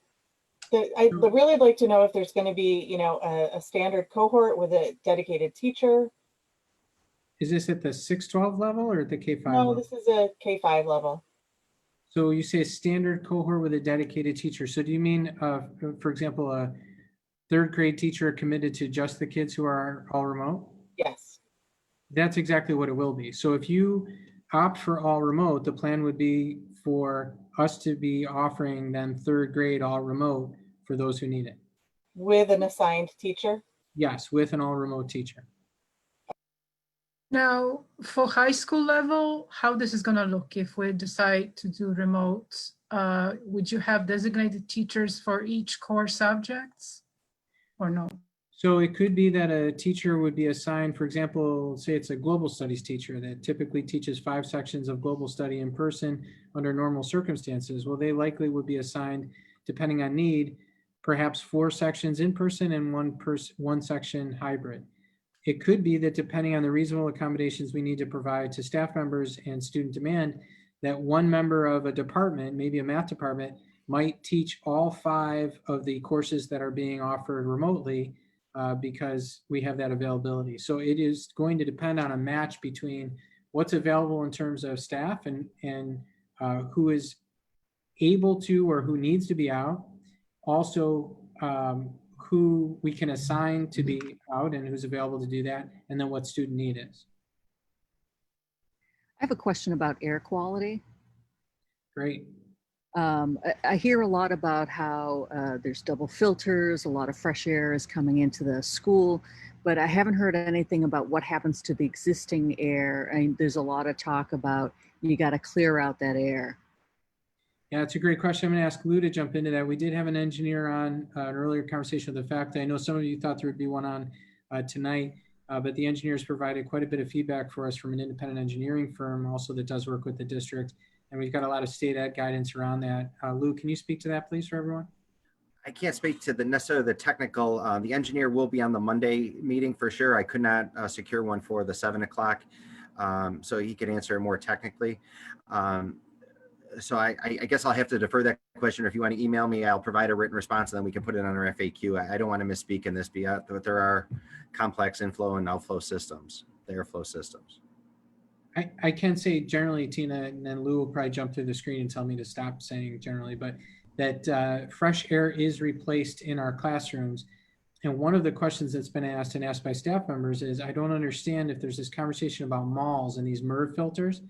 I'd really like to know if there's going to be, a standard cohort with a dedicated teacher. Is this at the 6-12 level or at the K-5 No, level? this is a K-5 level. So you say a standard cohort with a dedicated teacher. So do you mean, for example, a 3rd grade teacher committed to just the kids who are all remote? Yes. That's exactly what it will be. So if you opt for all remote, the plan would be for us to be offering them 3rd grade all remote for those who need it. With an assigned teacher? Yes, with an all remote teacher. Now, for high school level, how this is going to look if we decide to do remote? Would you have designated teachers for each core subjects or no? So it could be that a teacher would be assigned, for example, say it's a global studies teacher that typically teaches 5 sections of global study in person under normal circumstances. Well, they likely would be assigned, depending on need, perhaps 4 sections in person and one section hybrid. It could be that depending on the reasonable accommodations we need to provide to staff members and student demand, that one member of a department, maybe a math department, might teach all 5 of the courses that are being offered remotely because we have that availability. So it is going to depend on a match between what's available in terms of staff and who is able to or who needs to be out. Also, who we can assign to be out and who's available to do that, and then what student need is. I have a question about air quality. Great. I hear a lot about how there's double filters, a lot of fresh air is coming into the school, but I haven't heard anything about what happens to the existing air. I mean, there's a lot of talk about you got to clear out that air. Yeah, it's a great question. I'm going to ask Lou to jump into that. We did have an engineer on an earlier conversation of the fact. I know some of you thought there would be one on tonight, but the engineers provided quite a bit of feedback for us from an independent engineering firm also that does work with the district. And we've got a lot of state ed guidance around that. Lou, can you speak to that, please, for everyone? I can't speak to necessarily the technical. The engineer will be on the Monday meeting for sure. I could not secure one for the 7 o'clock, so he could answer more technically. So I guess I'll have to defer that question. If you want to email me, I'll provide a written response and then we can put it on our FAQ. I don't want to misspeak in this, but there are complex inflow and outflow systems, the airflow systems. I can say generally, Tina, and then Lou will probably jump through the screen and tell me to stop saying generally, but that fresh air is replaced in our classrooms. And one of the questions that's been asked and asked by staff members is, I don't understand if there's this conversation about malls and these MERV filters,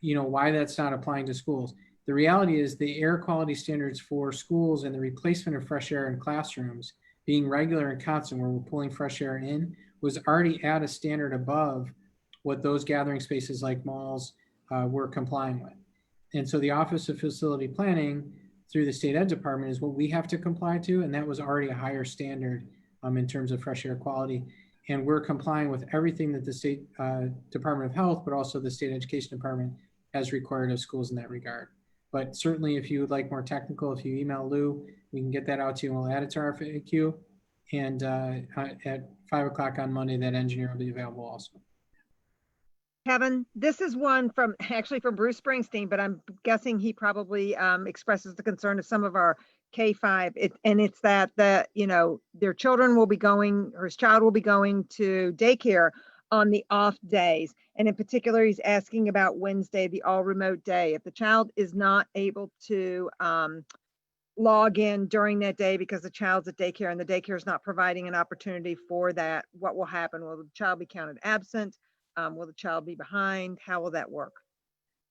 why that's not applying to schools. The reality is the air quality standards for schools and the replacement of fresh air in classrooms being regular and constant, where we're pulling fresh air in, was already at a standard above what those gathering spaces like malls were complying with. And so the Office of Facility Planning through the State Ed Department is what we have to comply to, and that was already a higher standard in terms of fresh air quality. And we're complying with everything that the State Department of Health, but also the State Education Department has required of schools in that regard. But certainly if you would like more technical, if you email Lou, we can get that out to you and we'll add it to our FAQ. And at 5 o'clock on Monday, that engineer will be available also. Kevin, this is one from Bruce Springsteen, but I'm guessing he probably expresses the concern of some of our K-5. And it's that their children will be going, or his child will be going to daycare on the off days. And in particular, he's asking about Wednesday, the all remote day. If the child is not able to log in during that day because the child's at daycare and the daycare is not providing an opportunity for that, what will happen? Will the child be counted absent? Will the child be behind? How will that work?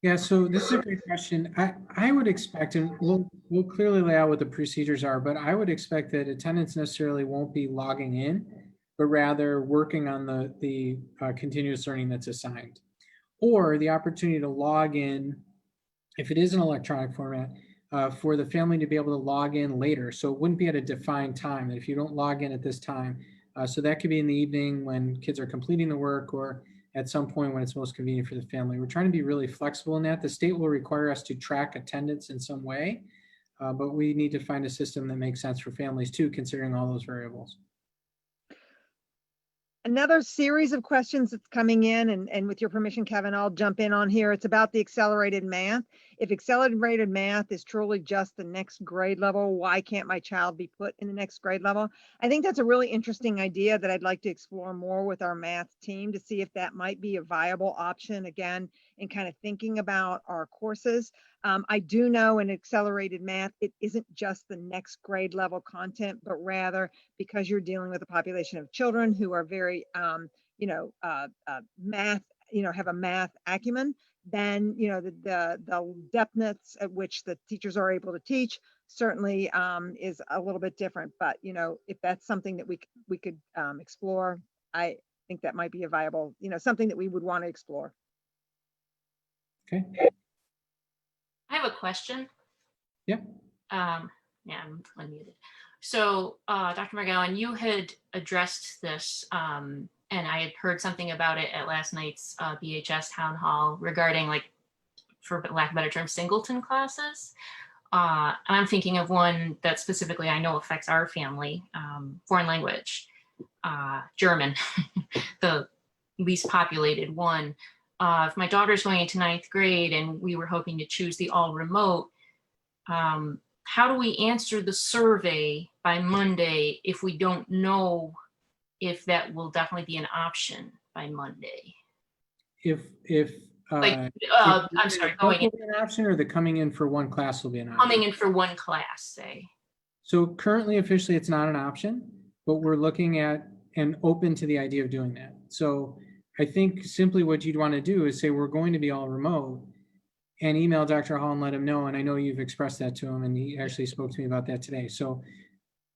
Yeah, so this is a great question. I would expect, and we'll clearly lay out what the procedures are, but I would expect that attendance necessarily won't be logging in, but rather working on the continuous learning that's assigned, or the opportunity to log in, if it is an electronic format, for the family to be able to log in later. So it wouldn't be at a defined time, that if you don't log in at this time, so that could be in the evening when kids are completing the work, or at some point when it's most convenient for the family. We're trying to be really flexible in that. The state will require us to track attendance in some way, but we need to find a system that makes sense for families too, considering all those variables. Another series of questions that's coming in, and with your permission, Kevin, I'll jump in on here. It's about the accelerated math. If accelerated math is truly just the next grade level, why can't my child be put in the next grade level? I think that's a really interesting idea that I'd like to explore more with our math team to see if that might be a viable option, again, in kind of thinking about our courses. I do know in accelerated math, it isn't just the next grade level content, but rather because you're dealing with a population of children who are very, math, have a math acumen, then, the depthness at which the teachers are able to teach certainly is a little bit different. But, if that's something that we could explore, I think that might be a viable, something that we would want to explore. Okay. I have a question. Yeah. Yeah, I'm unmuted. So, Dr. McGowan, you had addressed this, and I had heard something about it at last night's BHS town hall regarding, like, for lack of a better term, singleton classes. I'm thinking of one that specifically I know affects our family, foreign language, German, the least populated one. If my daughter's going into 9th grade and we were hoping to choose the all remote, how do we answer the survey by Monday if we don't know if that will definitely be an option by Monday? I'm sorry, going in. An option, or the coming in for one class will be an option? Coming in for one class, say. So currently, officially, it's not an option, but we're looking at and open to the idea of doing that. So I think simply what you'd want to do is say, we're going to be all remote, and email Dr. Hall and let him know. And I know you've expressed that to him, and he actually spoke to me about that today. So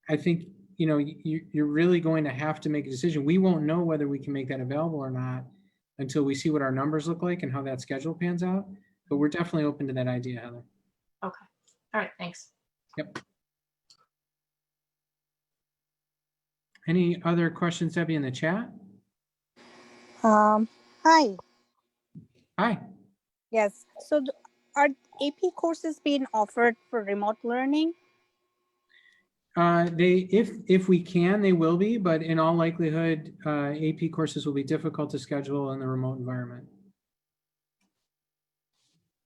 I think, you're really going to have to make a decision. We won't know whether we can make that available or not until we see what our numbers look like and how that schedule pans out. But we're definitely open to that idea, Heather. Okay. All right. Thanks. Yep. Any other questions, Debbie, in the chat? Hi. Hi. Yes. So are AP courses being offered for remote learning? If we can, they will be, but in all likelihood, AP courses will be difficult to schedule in the remote environment.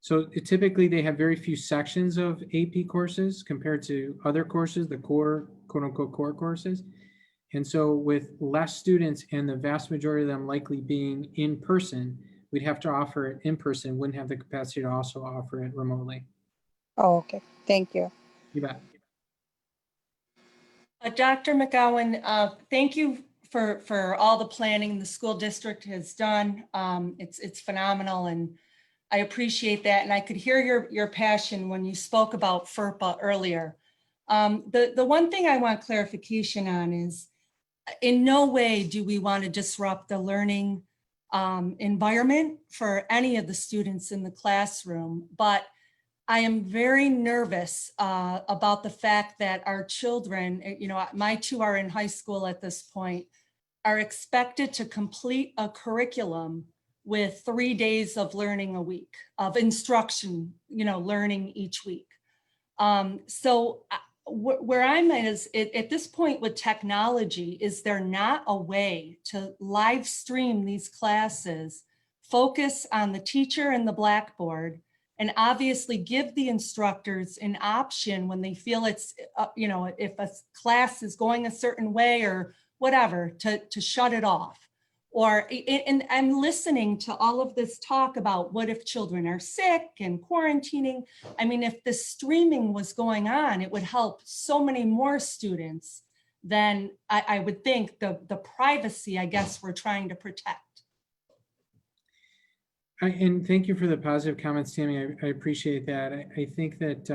So typically they have very few sections of AP courses compared to other courses, the core, quote unquote, core courses. And so with less students and the vast majority of them likely being in person, we'd have to offer it in person, wouldn't have the capacity to also offer it remotely. Oh, okay. Thank you. You bet. Dr. McGowan, thank you for all the planning the school district has done. It's phenomenal, and I appreciate that. And I could hear your passion when you spoke about FERPA earlier. The one thing I want clarification on is, in no way do we want to disrupt the learning environment for any of the students in the classroom, but I am very nervous about the fact that our children, my two are in high school at this point, are expected to complete a curriculum with 3 days of learning a week, of instruction, learning each week. So where I'm at is, at this point with technology, is there not a way to live stream these classes, focus on the teacher and the blackboard, and obviously give the instructors an option when they feel it's, if a class is going a certain way or whatever, to shut it off? Or, and I'm listening to all of this talk about what if children are sick and quarantining. I mean, if the streaming was going on, it would help so many more students than I would think the privacy, I guess, we're trying to protect. And thank you for the positive comments, Tammy. I appreciate that. I think that,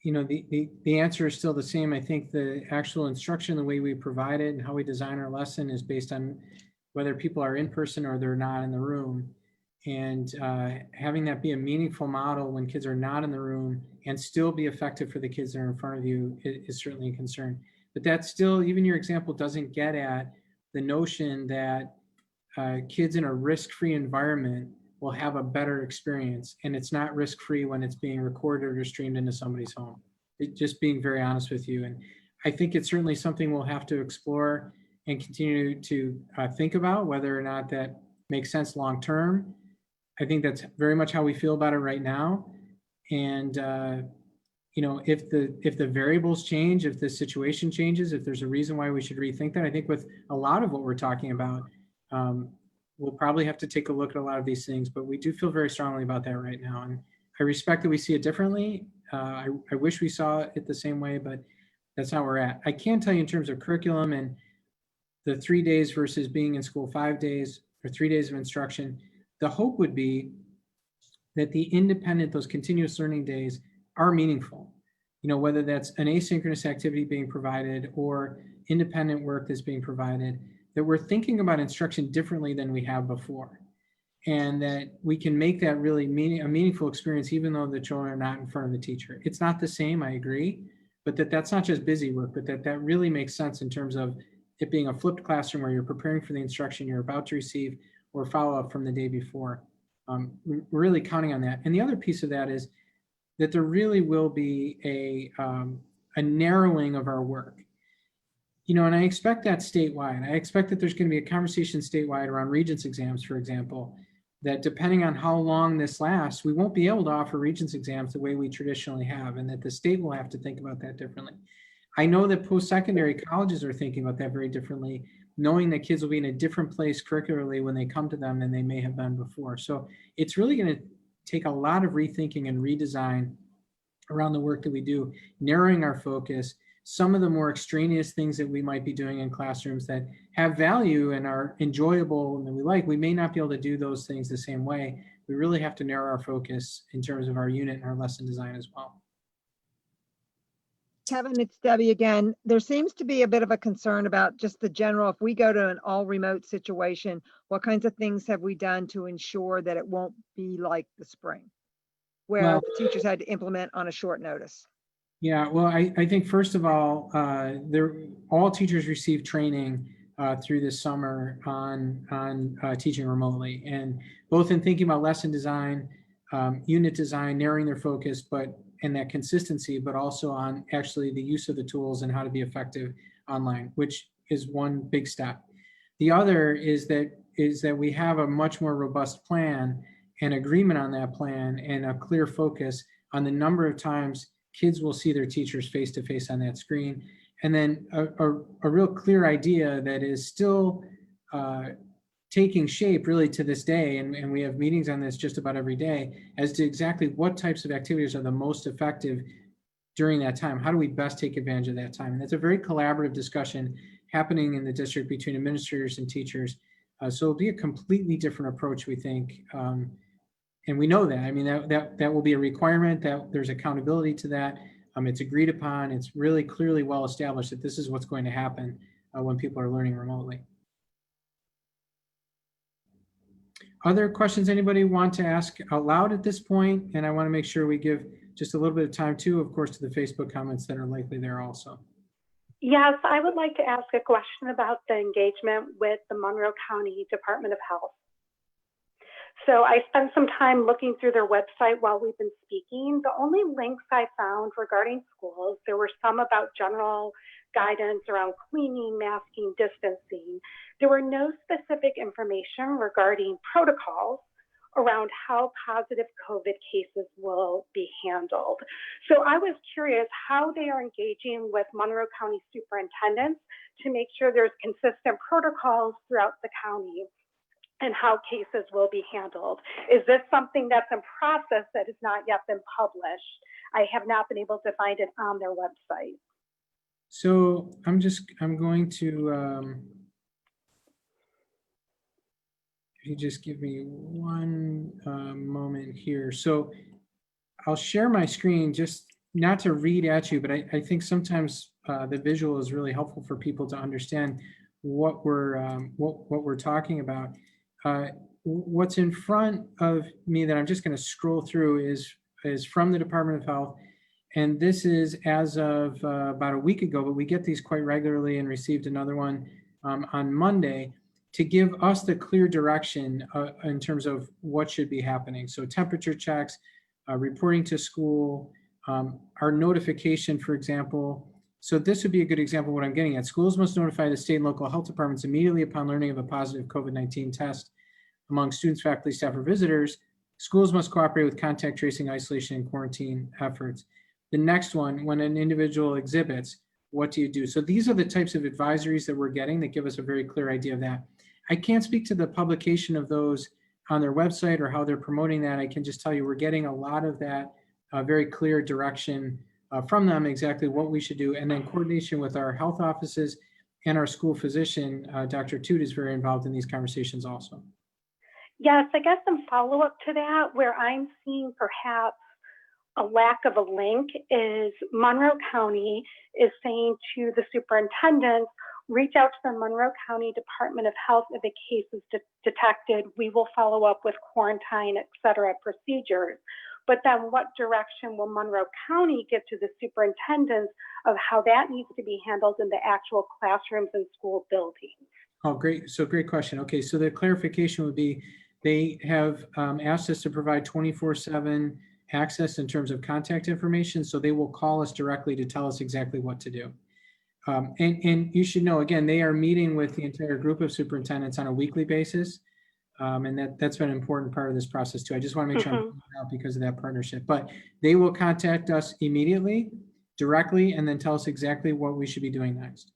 the answer is still the same. I think the actual instruction, the way we provide it and how we design our lesson is based on whether people are in person or they're not in the room. And having that be a meaningful model when kids are not in the room and still be effective for the kids that are in front of you is certainly a concern. But that still, even your example doesn't get at the notion that kids in a risk-free environment will have a better experience. And it's not risk-free when it's being recorded or streamed into somebody's home. Just being very honest with you. And I think it's certainly something we'll have to explore and continue to think about whether or not that makes sense long-term. I think that's very much how we feel about it right now. And if the variables change, if the situation changes, if there's a reason why we should rethink that, I think with a lot of what we're talking about, we'll probably have to take a look at a lot of these things, but we do feel very strongly about that right now. And I respect that we see it differently. I wish we saw it the same way, but that's not where we're at. I can tell you in terms of curriculum and the 3 days versus being in school 5 days or 3 days of instruction, the hope would be that the independent, those continuous learning days are meaningful. Whether that's an asynchronous activity being provided or independent work that's being provided, that we're thinking about instruction differently than we have before. And that we can make that really a meaningful experience, even though the children are not in front of the teacher. It's not the same, I agree, but that's not just busy work, but that really makes sense in terms of it being a flipped classroom where you're preparing for the instruction you're about to receive or follow up from the day before. We're really counting on that. And the other piece of that is that there really will be a narrowing of our work. And I expect that statewide. I expect that there's going to be a conversation statewide around Regents exams, for example, that depending on how long this lasts, we won't be able to offer Regents exams the way we traditionally have, and that the state will have to think about that differently. I know that post-secondary colleges are thinking about that very differently, knowing that kids will be in a different place curricularly when they come to them than they may have been before. So it's really going to take a lot of rethinking and redesign around the work that we do, narrowing our focus. Some of the more extraneous things that we might be doing in classrooms that have value and are enjoyable and that we like, we may not be able to do those things the same way. We really have to narrow our focus in terms of our unit and our lesson design as well. Kevin, it's Debbie again. There seems to be a bit of a concern about just the general, if we go to an all remote situation, what kinds of things have we done to ensure that it won't be like the spring, where the teachers had to implement on a short notice? Yeah, well, I think first of all, all teachers receive training through this summer on teaching remotely, and both in thinking about lesson design, unit design, narrowing their focus, and that consistency, but also on actually the use of the tools and how to be effective online, which is one big step. The other is that we have a much more robust plan and agreement on that plan and a clear focus on the number of times kids will see their teachers face to face on that screen. And then a real clear idea that is still taking shape really to this day, and we have meetings on this just about every day, as to exactly what types of activities are the most effective during that time? How do we best take advantage of that time? And that's a very collaborative discussion happening in the district between administrators and teachers. So it'll be a completely different approach, we think. And we know that. I mean, that will be a requirement, that there's accountability to that. It's agreed upon. It's really clearly well established that this is what's going to happen when people are learning remotely. Other questions anybody want to ask out loud at this point? And I want to make sure we give just a little bit of time too, of course, to the Facebook comments that are likely there also. Yes, I would like to ask a question about the engagement with the Monroe County Department of Health. So I spent some time looking through their website while we've been speaking. The only links I found regarding schools, there were some about general guidance around cleaning, masking, distancing. There were no specific information regarding protocols around how positive COVID cases will be handled. So I was curious how they are engaging with Monroe County superintendents to make sure there's consistent protocols throughout the county and how cases will be handled. Is this something that's in process that has not yet been published? I have not been able to find it on their website. So I'm going to, if you just give me one moment here. So I'll share my screen, just not to read at you, but I think sometimes the visual is really helpful for people to understand what we're talking about. What's in front of me that I'm just going to scroll through is from the Department of Health. And this is as of about a week ago, but we get these quite regularly and received another one on Monday to give us the clear direction in terms of what should be happening. So temperature checks, reporting to school, our notification, for example. So this would be a good example of what I'm getting at. Schools must notify the state and local health departments immediately upon learning of a positive COVID-19 test among students, faculty, staff, or visitors. Schools must cooperate with contact tracing, isolation, and quarantine efforts. The next one, when an individual exhibits, what do you do? So these are the types of advisories that we're getting that give us a very clear idea of that. I can't speak to the publication of those on their website or how they're promoting that. I can just tell you we're getting a lot of that very clear direction from them, exactly what we should do. And then coordination with our health offices and our school physician, Dr. Toot, is very involved in these conversations also. Yes, I guess some follow-up to that, where I'm seeing perhaps a lack of a link is Monroe County is saying to the superintendents, reach out to the Monroe County Department of Health if a case is detected. We will follow up with quarantine, et cetera, procedures. But then what direction will Monroe County give to the superintendents of how that needs to be handled in the actual classrooms and school buildings? Oh, great. So great question. Okay, so the clarification would be they have asked us to provide 24/7 access in terms of contact information. So they will call us directly to tell us exactly what to do. And you should know, again, they are meeting with the entire group of superintendents on a weekly basis. And that's been an important part of this process too. I just want to make sure I'm pointing out because of that partnership. But they will contact us immediately, directly, and then tell us exactly what we should be doing next.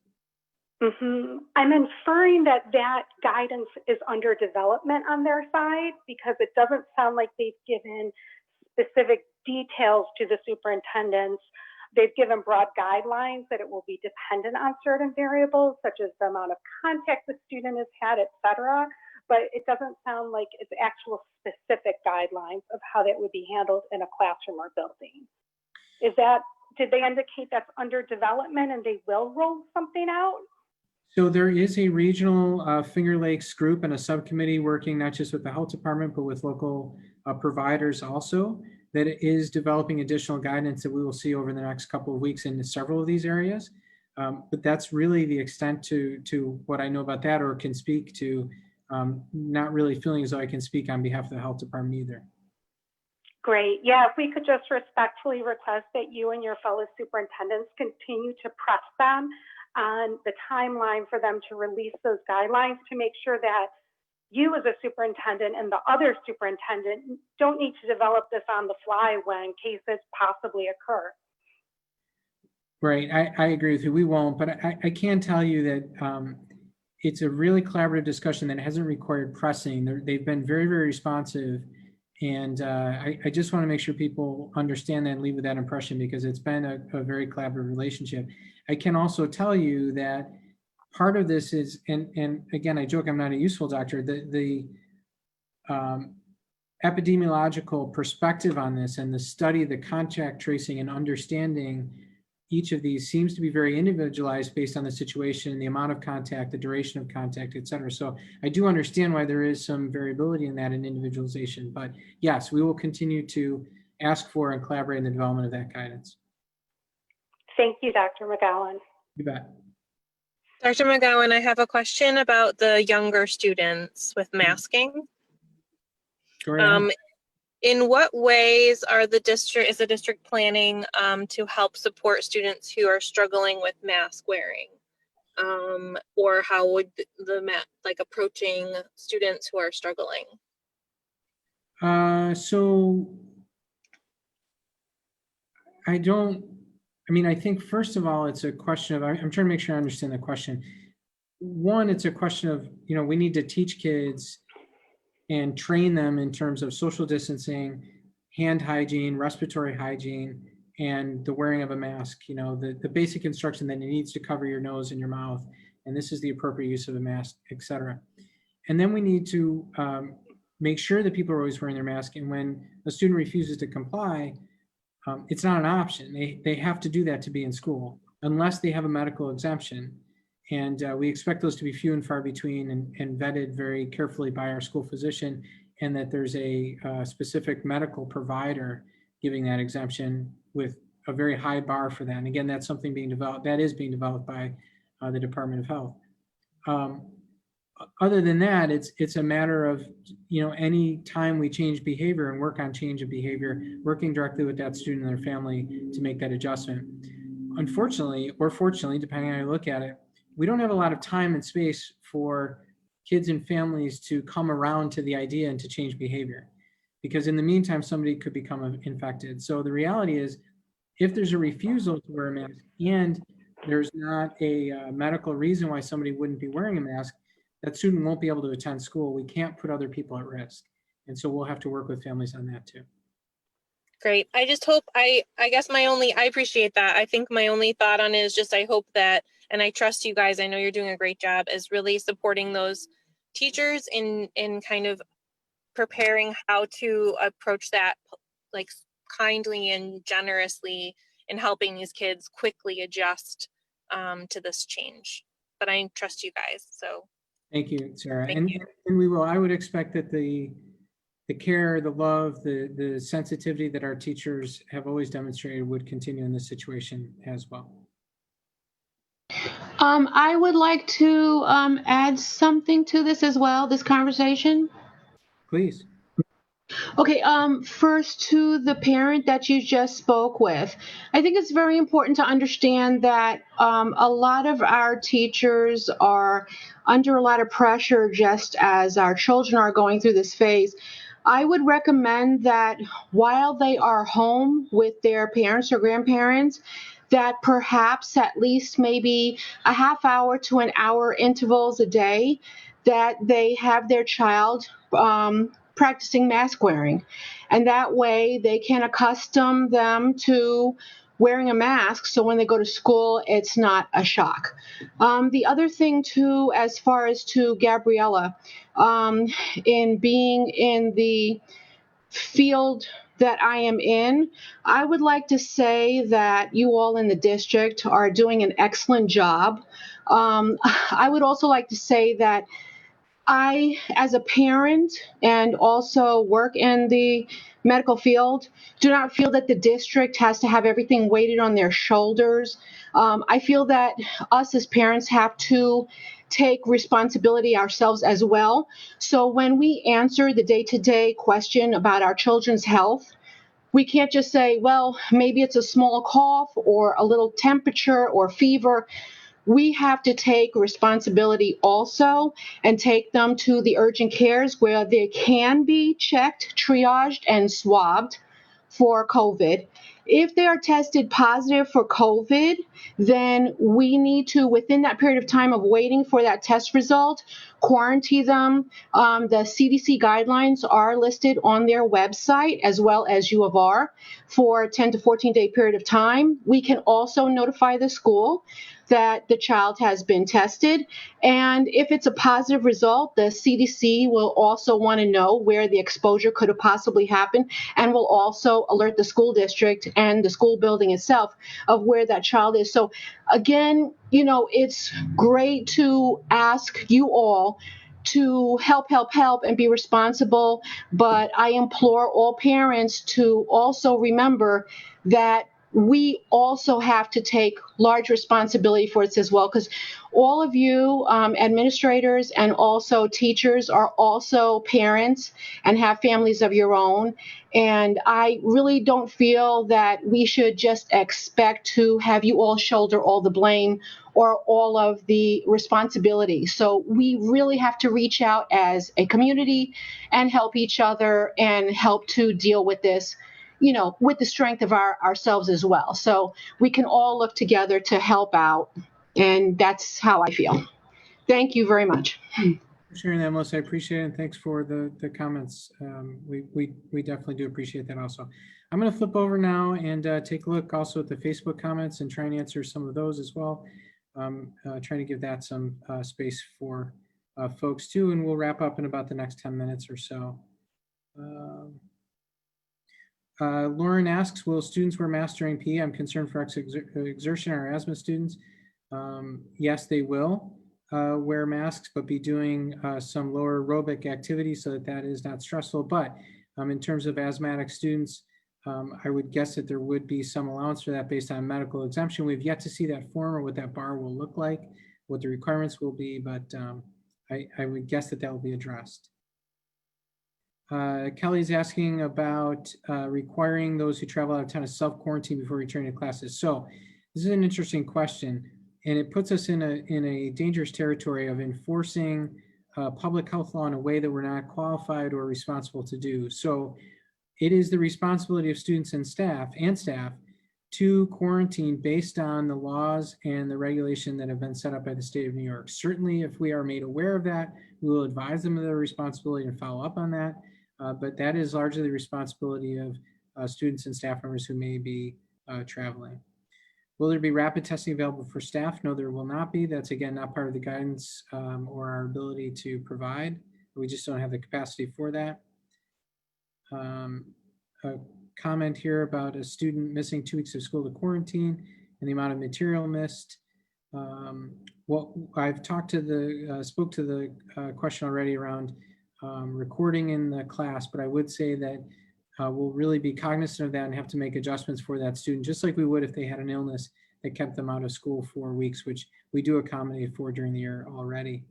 I'm inferring that that guidance is under development on their side because it doesn't sound like they've given specific details to the superintendents. They've given broad guidelines that it will be dependent on certain variables, such as the amount of contact the student has had, et cetera. But it doesn't sound like it's actual specific guidelines of how that would be handled in a classroom or building. Did they indicate that's under development and they will roll something out? So there is a regional Finger Lakes group and a subcommittee working not just with the health department, but with local providers also, that is developing additional guidance that we will see over the next couple of weeks in several of these areas. But that's really the extent to what I know about that or can speak to, not really feeling as though I can speak on behalf of the health department either. Great. Yeah, if we could just respectfully request that you and your fellow superintendents continue to press them on the timeline for them to release those guidelines to make sure that you as a superintendent and the other superintendent don't need to develop this on the fly when cases possibly occur. Right, I agree with you. We won't, but I can tell you that it's a really collaborative discussion that hasn't required pressing. They've been very, very responsive And I just want to make sure people understand that and leave with that impression, because it's been a very collaborative relationship. I can also tell you that part of this is, and again, I joke I'm not a useful doctor, the epidemiological perspective on this and the study, the contact tracing and understanding each of these seems to be very individualized based on the situation, the amount of contact, the duration of contact, et cetera. So I do understand why there is some variability in that and individualization, but yes, we will continue to ask for and collaborate in the development of that guidance. Thank you, Dr. McGowan. You bet. Dr. McGowan, I have a question about the younger students with masking. Go right on. In what ways is the district planning to help support students who are struggling with mask wearing? Or how would approaching students who are struggling? So I think first of all, it's a question of, I'm trying to make sure I understand the question. One, it's a question of, we need to teach kids and train them in terms of social distancing, hand hygiene, respiratory hygiene, and the wearing of a mask, the basic instruction that it needs to cover your nose and your mouth, and this is the appropriate use of a mask, et cetera. And then we need to make sure that people are always wearing their mask, and when a student refuses to comply, it's not an option. They have to do that to be in school, unless they have a medical exemption. And we expect those to be few and far between and vetted very carefully by our school physician, and that there's a specific medical provider giving that exemption with a very high bar for that. And again, that's something being developed by the Department of Health. Other than that, it's a matter of, any time we change behavior and work on change of behavior, working directly with that student and their family to make that adjustment. Unfortunately, or fortunately, depending on how you look at it, we don't have a lot of time and space for kids and families to come around to the idea and to change behavior, because in the meantime, somebody could become infected. So the reality is, if there's a refusal to wear a mask and there's not a medical reason why somebody wouldn't be wearing a mask, that student won't be able to attend school. We can't put other people at risk. And so we'll have to work with families on that too. Great. I just hope, I guess I appreciate that. I think my only thought on it is just, I hope that, and I trust you guys, I know you're doing a great job, is really supporting those teachers in kind of preparing how to approach that kindly and generously, and helping these kids quickly adjust to this change. But I trust you guys, so. Thank you, Sarah. Thank you. And we will. I would expect that the care, the love, the sensitivity that our teachers have always demonstrated would continue in this situation as well. I would like to add something to this as well, this conversation. Please. Okay, first to the parent that you just spoke with. I think it's very important to understand that a lot of our teachers are under a lot of pressure, just as our children are going through this phase. I would recommend that while they are home with their parents or grandparents, that perhaps at least maybe a half hour to an hour intervals a day, that they have their child practicing mask wearing. And that way they can accustom them to wearing a mask, so when they go to school, it's not a shock. The other thing too, as far as to Gabriella, in being in the field that I am in, I would like to say that you all in the district are doing an excellent job. I would also like to say that I, as a parent and also work in the medical field, do not feel that the district has to have everything weighted on their shoulders. I feel that us as parents have to take responsibility ourselves as well. So when we answer the day-to-day question about our children's health, we can't just say, well, maybe it's a small cough or a little temperature or fever. We have to take responsibility also and take them to the urgent cares where they can be checked, triaged, and swabbed for COVID. If they are tested positive for COVID, then we need to, within that period of time of waiting for that test result, quarantine them. The CDC guidelines are listed on their website as well as U of R for a 10 to 14 day period of time. We can also notify the school that the child has been tested. And if it's a positive result, the CDC will also want to know where the exposure could have possibly happened and will also alert the school district and the school building itself of where that child is. So again, it's great to ask you all to help and be responsible. But I implore all parents to also remember that we also have to take large responsibility for this as well, because all of you administrators and also teachers are also parents and have families of your own. And I really don't feel that we should just expect to have you all shoulder all the blame or all of the responsibility. So we really have to reach out as a community and help each other and help to deal with this, with the strength of ourselves as well. So we can all look together to help out. And that's how I feel. Thank you very much. For sharing that, Melissa. I appreciate it. And thanks for the comments. We definitely do appreciate that also. I'm going to flip over now and take a look also at the Facebook comments and try and answer some of those as well. Trying to give that some space for folks too. And we'll wrap up in about the next 10 minutes or so. Lauren asks, will students wear masks during PE? I'm concerned for exertion or asthma students. Yes, they will wear masks, but be doing some lower aerobic activity so that is not stressful. But in terms of asthmatic students, I would guess that there would be some allowance for that based on medical exemption. We've yet to see that form or what that bar will look like, what the requirements will be, but I would guess that will be addressed. Kelly's asking about requiring those who travel out of town to self-quarantine before returning to classes. So this is an interesting question, and it puts us in a dangerous territory of enforcing public health law in a way that we're not qualified or responsible to do. So it is the responsibility of students and staff to quarantine based on the laws and the regulation that have been set up by the state of New York. Certainly, if we are made aware of that, we will advise them of their responsibility and follow up on that. But that is largely the responsibility of students and staff members who may be traveling. Will there be rapid testing available for staff? No, there will not be. That's again, not part of the guidance or our ability to provide. We just don't have the capacity for that. A comment here about a student missing 2 weeks of school to quarantine and the amount of material missed. What I've talked to spoke to the question already around recording in the class, but I would say that we'll really be cognizant of that and have to make adjustments for that student, just like we would if they had an illness that kept them out of school 4 weeks, which we do accommodate for during the year already.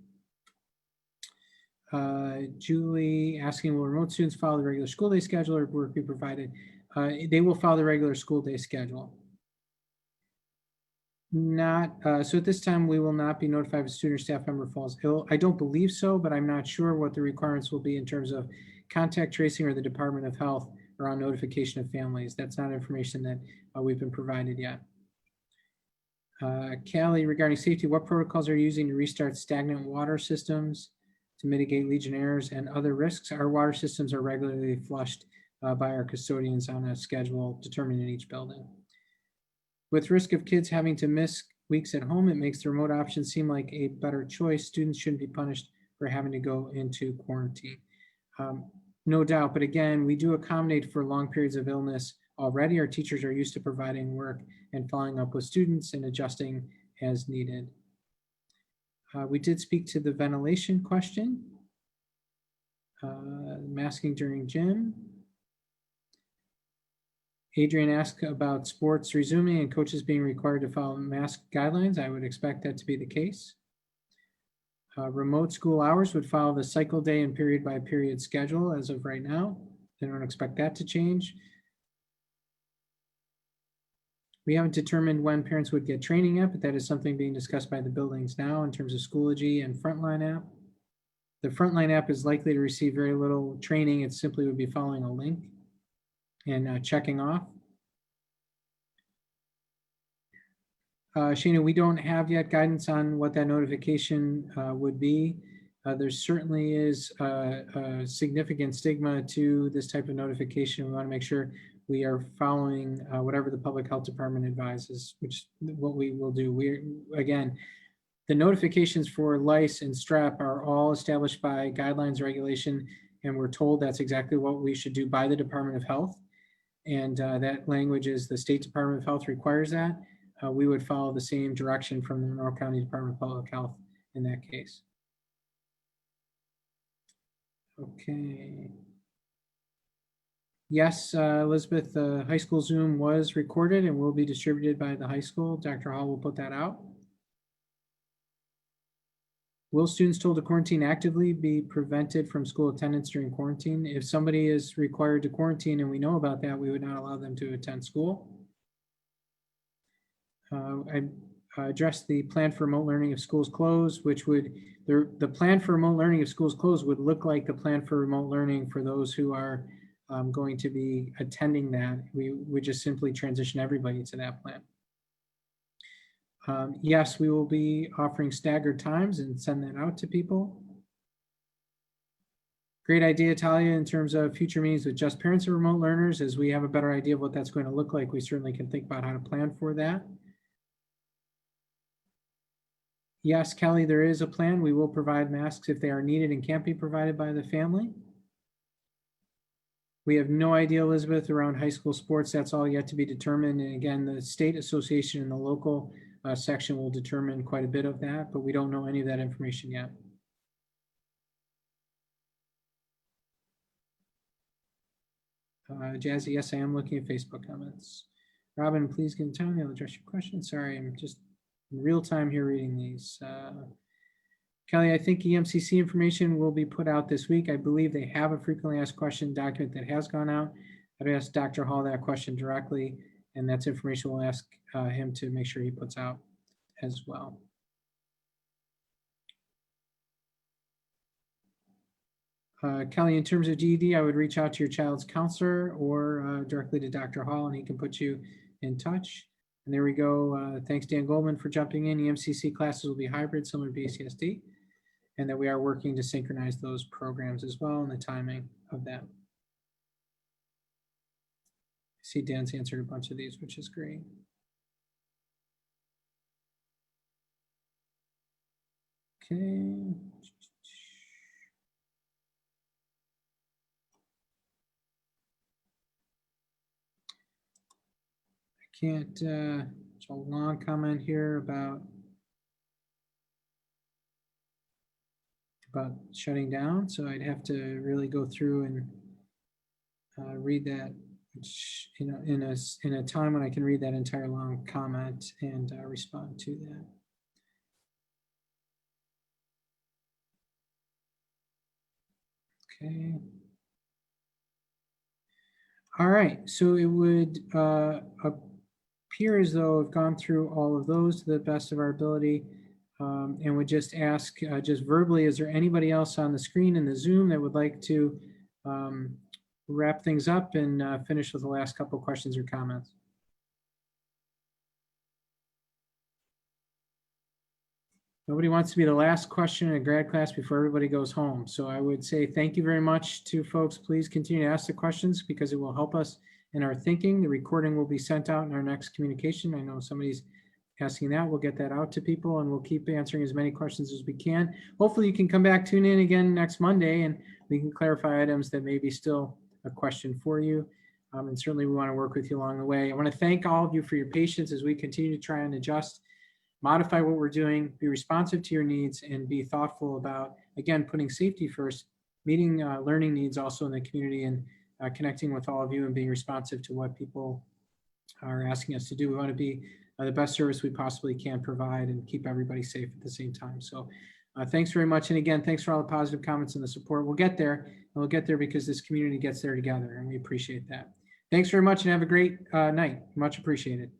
Julie asking, will remote students follow the regular school day schedule or work be provided? They will follow the regular school day schedule. So at this time, we will not be notified if a student or staff member falls ill. I don't believe so, but I'm not sure what the requirements will be in terms of contact tracing or the Department of Health around notification of families. That's not information that we've been provided yet. Callie, regarding safety, what protocols are you using to restart stagnant water systems to mitigate Legionnaires and other risks? Our water systems are regularly flushed by our custodians on a schedule determined in each building. With risk of kids having to miss weeks at home, it makes the remote option seem like a better choice. Students shouldn't be punished for having to go into quarantine. No doubt, but again, we do accommodate for long periods of illness already. Our teachers are used to providing work and following up with students and adjusting as needed. We did speak to the ventilation question, masking during gym. Adrian asked about sports resuming and coaches being required to follow mask guidelines. I would expect that to be the case. Remote school hours would follow the cycle day and period by period schedule as of right now. I don't expect that to change. We haven't determined when parents would get training yet, but that is something being discussed by the buildings now in terms of Schoology and Frontline app. The Frontline app is likely to receive very little training. It simply would be following a link and checking off. Shana, we don't have yet guidance on what that notification would be. There certainly is a significant stigma to this type of notification. We want to make sure we are following whatever the public health department advises, which is what we will do. Again, the notifications for lice and strep are all established by guidelines, regulation, and we're told that's exactly what we should do by the Department of Health. And that language is the State Department of Health requires that. We would follow the same direction from the Monroe County Department of Public Health in that case. Okay. Yes, Elizabeth, the high school Zoom was recorded and will be distributed by the high school. Dr. Hall will put that out. Will students told to quarantine actively be prevented from school attendance during quarantine? If somebody is required to quarantine and we know about that, we would not allow them to attend school. I addressed the plan for remote learning if schools close, which would, the plan for remote learning if schools close would look like the plan for remote learning for those who are going to be attending that. We would just simply transition everybody to that plan. Yes, we will be offering staggered times and send that out to people. Great idea, Talia, in terms of future meetings with just parents of remote learners. As we have a better idea of what that's going to look like, we certainly can think about how to plan for that. Yes, Kelly, there is a plan. We will provide masks if they are needed and can't be provided by the family. We have no idea, Elizabeth, around high school sports. That's all yet to be determined. And again, the state association and the local section will determine quite a bit of that, but we don't know any of that information yet. Jazzy, yes, I am looking at Facebook comments. Robin, please give time. I'll address your question. Sorry, I'm just in real time here reading these. Kelly, I think EMCC information will be put out this week. I believe they have a frequently asked question document that has gone out. I'd ask Dr. Hall that question directly, and that's information we'll ask him to make sure he puts out as well. Kelly, in terms of GED, I would reach out to your child's counselor or directly to Dr. Hall, and he can put you in touch. And there we go. Thanks, Dan Goldman, for jumping in. EMCC classes will be hybrid, similar to BCSD, and that we are working to synchronize those programs as well and the timing of that. I see Dan's answered a bunch of these, which is great. Okay. Can't, it's a long comment here about shutting down. So I'd have to really go through and read that, which, you know, in a time when I can read that entire long comment and respond to that. Okay. All right, so it would appear as though I've gone through all of those to the best of our ability, and would just ask just verbally, is there anybody else on the screen in the Zoom that would like to wrap things up and finish with the last couple of questions or comments? Nobody wants to be the last question in a grad class before everybody goes home. So I would say thank you very much to folks. Please continue to ask the questions because it will help us in our thinking. The recording will be sent out in our next communication. I know somebody's asking that. We'll get that out to people and we'll keep answering as many questions as we can. Hopefully you can come back, tune in again next Monday, and we can clarify items that may be still a question for you. And certainly we want to work with you along the way. I want to thank all of you for your patience as we continue to try and adjust, modify what we're doing, be responsive to your needs, and be thoughtful about, again, putting safety first, meeting learning needs also in the community, and connecting with all of you and being responsive to what people are asking us to do. We want to be the best service we possibly can provide and keep everybody safe at the same time. So thanks very much. And again, thanks for all the positive comments and the support. We'll get there, and we'll get there because this community gets there together, and we appreciate that. Thanks very much and have a great night. Much appreciated.